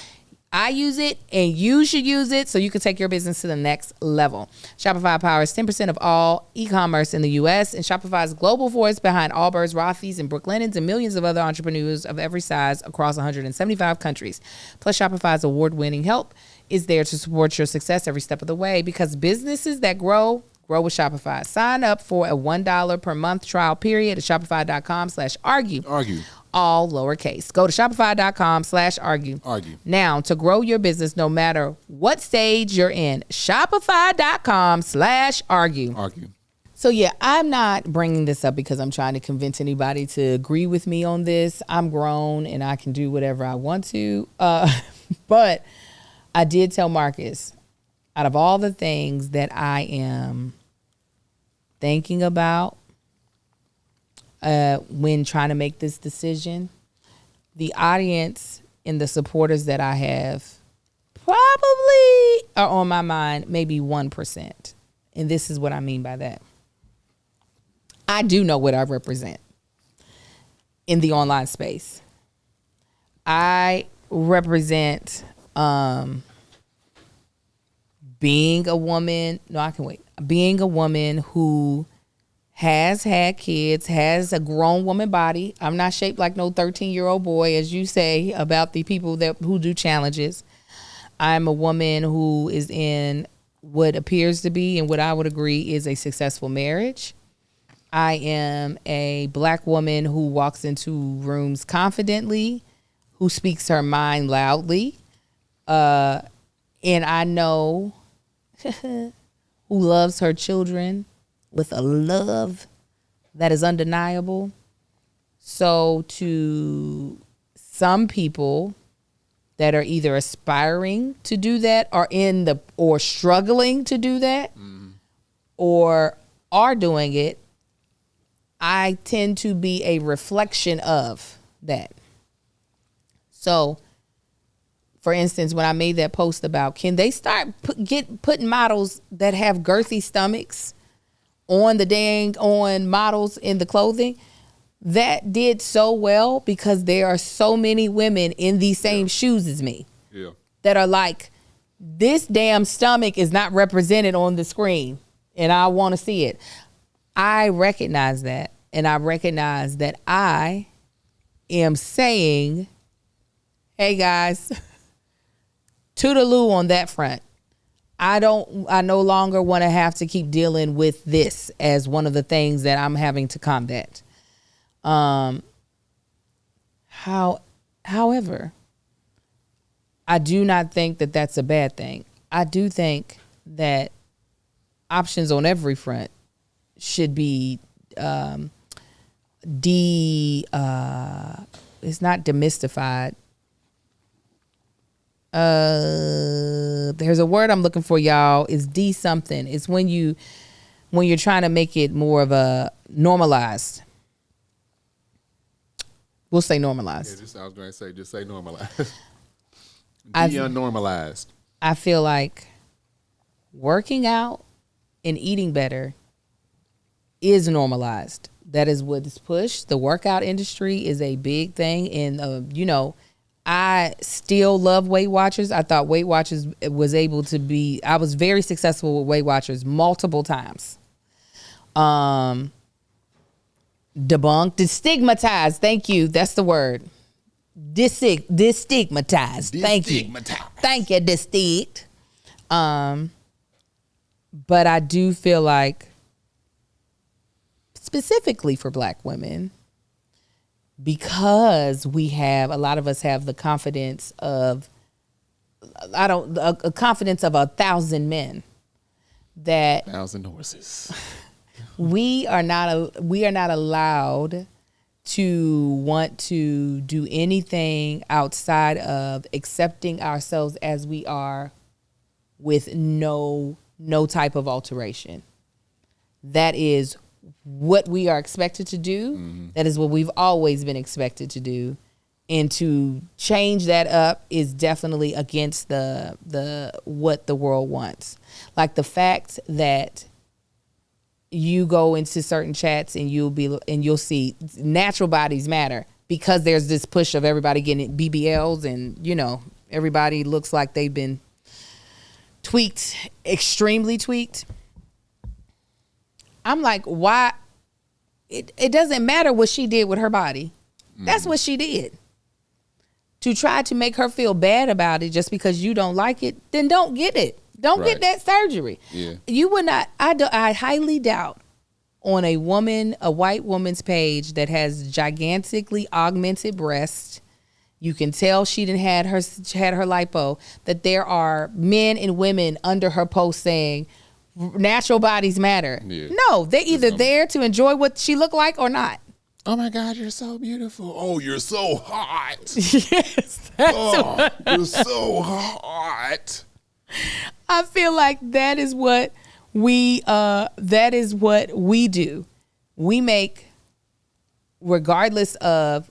I use it, and you should use it so you can take your business to the next level. Shopify powers 10% of all e-commerce in the U.S., and Shopify's global force behind Allbirds, Rothy's, and Brooklinens, and millions of other entrepreneurs of every size across 175 countries. Plus, Shopify's award-winning help is there to support your success every step of the way, because businesses that grow with Shopify. Sign up for a $1 per month trial period at shopify.com/argue. All lowercase. Go to shopify.com/argue. Now, to grow your business no matter what stage you're in, shopify.com/argue. So yeah, I'm not bringing this up because I'm trying to convince anybody to agree with me on this. I'm grown and I can do whatever I want to. But I did tell Marcus, out of all the things that I am thinking about when trying to make this decision, the audience and the supporters that I have probably are on my mind maybe 1%. And this is what I mean by that. I do know what I represent in the online space. I represent being a woman. No, I can wait. Being a woman who has had kids, has a grown woman body. I'm not shaped like no 13-year-old boy, as you say about the people who do challenges. I'm a woman who is in what appears to be and what I would agree is a successful marriage. I am a Black woman who walks into rooms confidently, who speaks her mind loudly, and I know who loves her children with a love that is undeniable. So to some people that are either aspiring to do that or struggling to do that, or are doing it, I tend to be a reflection of that. So, for instance, when I made that post about can they start putting models that have girthy stomachs on models in the clothing, that did so well because there are so many women in these same shoes as me that are like, this damn stomach is not represented on the screen and I want to see it. I recognize that, and I recognize that I am saying, hey guys, toodaloo on that front. I no longer want to have to keep dealing with this as one of the things that I'm having to combat. However, I do not think that that's a bad thing. I do think that options on every front should be it's not demystified. There's a word I'm looking for, y'all. It's something. It's when you're trying to make it more of a normalized. We'll say normalized. Yeah, I was going to say, just say normalized. Unnormalized. I feel like working out and eating better is normalized. That is what's pushed. The workout industry is a big thing. And, I still love Weight Watchers. I thought Weight Watchers was able to be, I was very successful with Weight Watchers multiple times. Debunked, stigmatized. Thank you. That's the word. destigmatized. Thank you. Thank you, distinct. But I do feel like, specifically for Black women, because a lot of us have the confidence of, a confidence of 1,000 men, that 1,000 horses. we are not allowed to want to do anything outside of accepting ourselves as we are, with no type of alteration. That is what we are expected to do. Mm-hmm. That is what we've always been expected to do. And to change that up is definitely against the what the world wants. Like the fact that you go into certain chats and you'll see natural bodies matter, because there's this push of everybody getting BBLs, and everybody looks like they've been tweaked, extremely tweaked. I'm like, why? It doesn't matter what she did with her body. That's what she did. To try to make her feel bad about it just because you don't like it, then don't get it. Don't get that surgery. Yeah. You would not. I highly doubt on a white woman's page that has gigantically augmented breasts, you can tell she didn't had her lipo, that there are men and women under her post saying natural bodies matter. Yeah. No, they're either there to enjoy what she looked like or not. Oh my God, you're so beautiful. Oh, you're so hot. Yes. You're so hot. I feel like that is what we do. We make, regardless of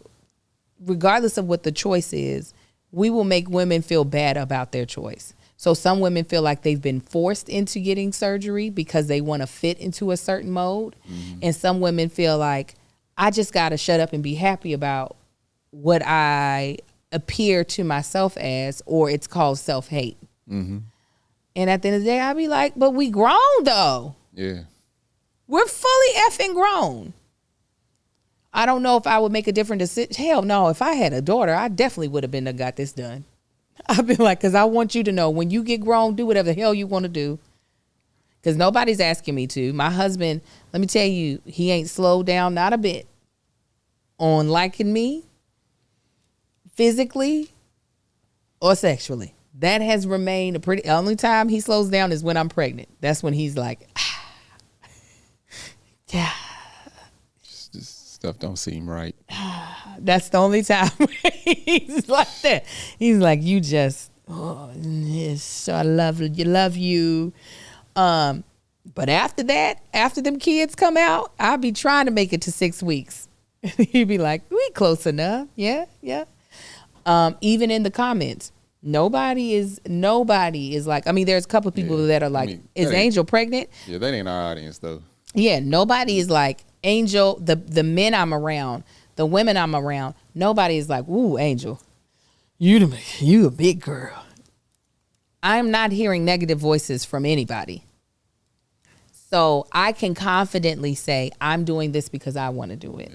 what the choice is, we will make women feel bad about their choice. So some women feel like they've been forced into getting surgery because they want to fit into a certain mode. Mm-hmm. And some women feel like, I just got to shut up and be happy about what I appear to myself as, or it's called self-hate. Mm-hmm. And at the end of the day, I'll be like, but we grown though. Yeah. We're fully effing grown. I don't know if I would make a different decision. Hell no, if I had a daughter, I definitely would have got this done. I've been like, because I want you to know, when you get grown, do whatever the hell you want to do. Because nobody's asking me to. My husband, let me tell you, he ain't slowed down not a bit on liking me physically or sexually. That has remained only time he slows down is when I'm pregnant. That's when he's like, yeah. This stuff don't seem right. That's the only time he's like that. He's like, you just, yes, so I love you. But after that, after them kids come out, I'll be trying to make it to 6 weeks. He'd be like, we close enough. Yeah. Even in the comments, nobody is like, I mean, there's a couple of people that are like, is Angel pregnant? Yeah, that ain't our audience though. Yeah, nobody is like, Angel, the men I'm around, the women I'm around, nobody is like, ooh, Angel, you a big girl. I'm not hearing negative voices from anybody. So I can confidently say I'm doing this because I want to do it.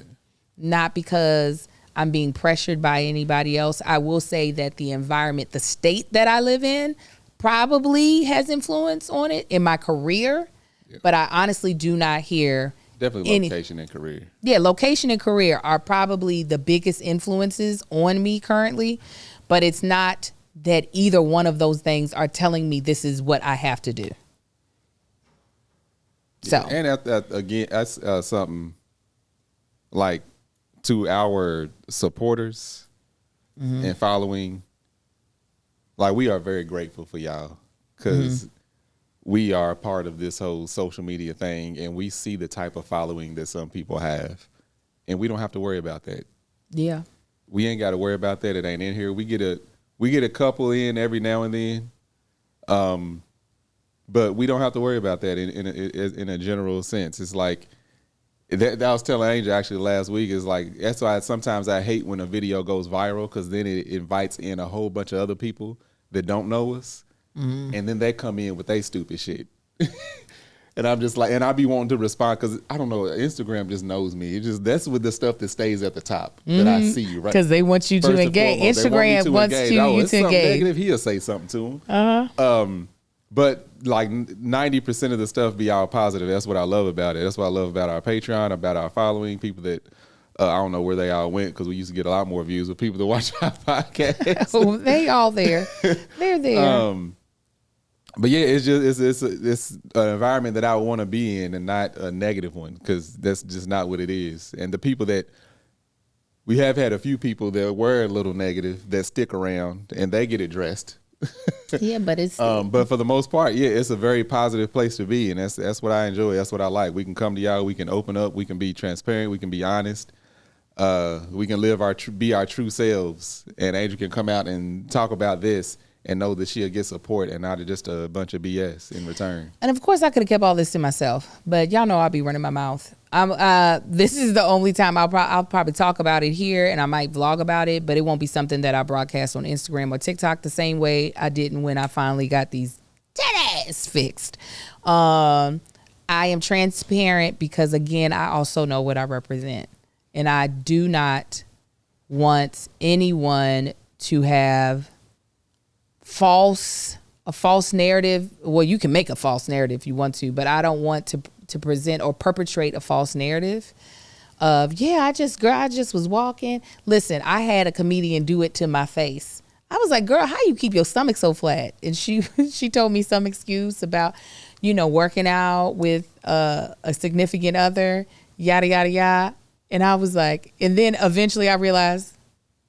Not because I'm being pressured by anybody else. I will say that the environment, the state that I live in, probably has influence on it in my career. Yeah. But I honestly do not hear. Definitely location and career. Yeah, location and career are probably the biggest influences on me currently. But it's not that either one of those things are telling me this is what I have to do. So. And again, that's something like to our supporters and following. Like, we are very grateful for y'all because we are part of this whole social media thing, and we see the type of following that some people have, and we don't have to worry about that. Yeah, we ain't got to worry about that. It ain't in here. We get a couple in every now and then, but we don't have to worry about that in a general sense. It's like that I was telling Angel actually last week. Is like, that's why sometimes I hate when a video goes viral, because then it invites in a whole bunch of other people that don't know us. And then they come in with their stupid shit. And I'm just like, and I be wanting to respond because I don't know, Instagram just knows me. That's with the stuff that stays at the top that I see, right? Because they want you to engage. Instagram wants you to engage. Negative, he'll say something to him. But like 90% of the stuff be all positive. That's what I love about it. That's what I love about our Patreon, about our following, people that I don't know where they all went because we used to get a lot more views with people that watch our podcast. Oh, they all there. They're there. But yeah, it's an environment that I want to be in and not a negative one because that's just not what it is. And the people that we have had a few people that were a little negative that stick around and they get addressed. Yeah, but it's but for the most part, yeah, it's a very positive place to be, and that's what I enjoy. That's what I like. We can come to y'all, we can open up, we can be transparent, we can be honest, we can be our true selves, and Adrian can come out and talk about this and know that she'll get support and not just a bunch of BS in return. And of course, I could have kept all this to myself, but y'all know I'll be running my mouth. This is the only time I'll probably talk about it here, and I might vlog about it, but it won't be something that I broadcast on Instagram or TikTok the same way I didn't when I finally got these titties fixed. I am transparent because, again, I also know what I represent, and I do not want anyone to have a false narrative. Well, you can make a false narrative if you want to, but I don't want to present or perpetrate a false narrative of, I just was walking. Listen, I had a comedian do it to my face. I was like, girl, how you keep your stomach so flat? And she told me some excuse about, working out with a significant other, yada, yada, yada. And I was like, and then eventually I realized,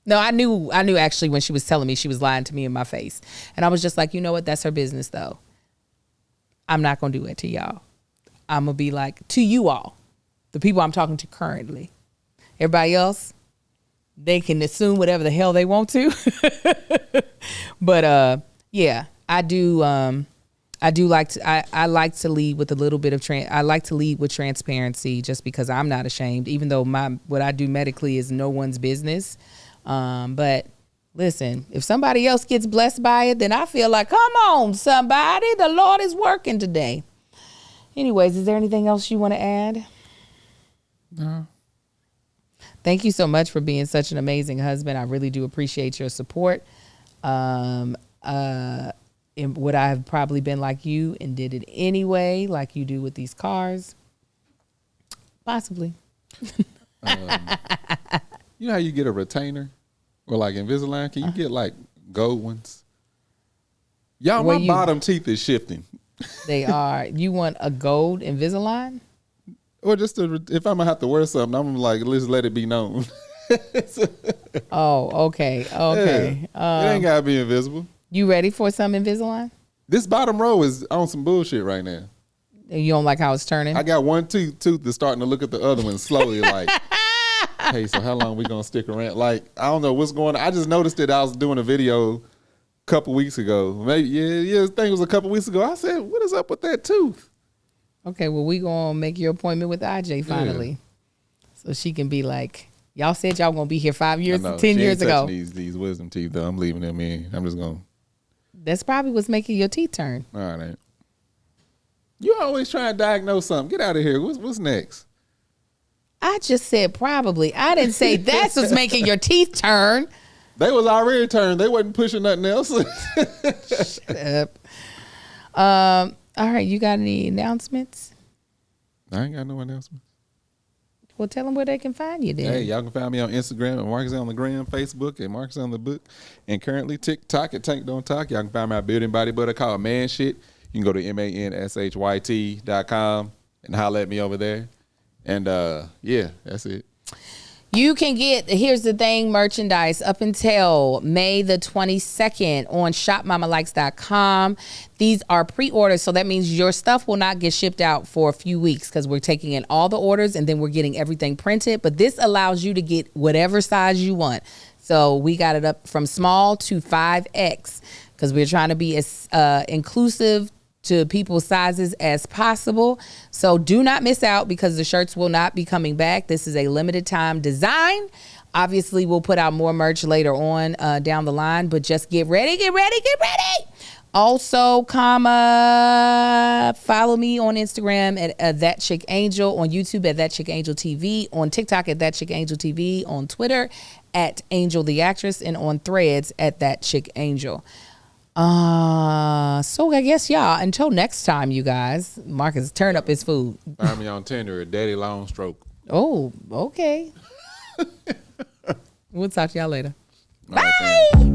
no, I knew actually when she was telling me she was lying to me in my face. And I was just like, you know what? That's her business, though. I'm not going to do it to y'all. I'm going to be like, to you all, the people I'm talking to currently. Everybody else, they can assume whatever the hell they want to. But, yeah, I do like to, I like to lead with a little bit of, I like to lead with transparency just because I'm not ashamed, even though what I do medically is no one's business. But listen, if somebody else gets blessed by it, then I feel like, come on, somebody, the Lord is working today. Anyways, is there anything else you want to add? No. Thank you so much for being such an amazing husband. I really do appreciate your support. And would I have probably been like you and did it anyway, like you do with these cars? Possibly. You know how you get a retainer? Or like Invisalign, can you get like gold ones? Y'all, my bottom teeth is shifting. They are. You want a gold Invisalign? Or just if I'm gonna have to wear something, I'm like, let's let it be known. Oh, okay. Yeah. It ain't gotta be invisible. You ready for some Invisalign? This bottom row is on some bullshit right now. You don't like how it's turning? I got one tooth that's starting to look at the other one slowly like, hey, so how long we gonna stick around? Like, I don't know what's going on. I just noticed that I was doing a video a couple weeks ago. Maybe, I think it was a couple weeks ago. I said, what is up with that tooth? Okay, well, we gonna make your appointment with IJ finally. Yeah. So she can be like, y'all said y'all gonna be here 5 years, 10 years ago. These wisdom teeth though. I'm leaving them in. I'm just gonna. That's probably what's making your teeth turn. All right. You always try to diagnose something. Get out of here. What's next? I just said probably. I didn't say that's what's making your teeth turn. They was already turned. They wasn't pushing nothing else. Shut up. All right, you got any announcements? I ain't got no announcements. Well, tell them where they can find you then. Hey, y'all can find me on Instagram at Marcus on the Gram, Facebook at Marcus on the Book, and currently TikTok at Tank Don't Talk. Y'all can find my building body butter called Man Shit. You can go to manShyt.com and holler at me over there. And yeah, that's it. You can get, here's the thing, merchandise up until May the 22nd on shopmamalikes.com. These are pre-orders, so that means your stuff will not get shipped out for a few weeks because we're taking in all the orders and then we're getting everything printed. But this allows you to get whatever size you want. So we got it up from small to 5X because we're trying to be as inclusive to people's sizes as possible. So do not miss out because the shirts will not be coming back. This is a limited time design. Obviously, we'll put out more merch later on down the line, but just get ready. Also, follow me on Instagram at That Chick Angel, on YouTube at That Chick Angel TV, on TikTok at That Chick Angel TV, on Twitter at Angel the Actress, and on Threads at That Chick Angel. So I guess, y'all, until next time, you guys, Marcus, turn up his food. Find me on Tinder at Daddy Long Stroke. Oh, okay. We'll talk to y'all later. All right, Bye.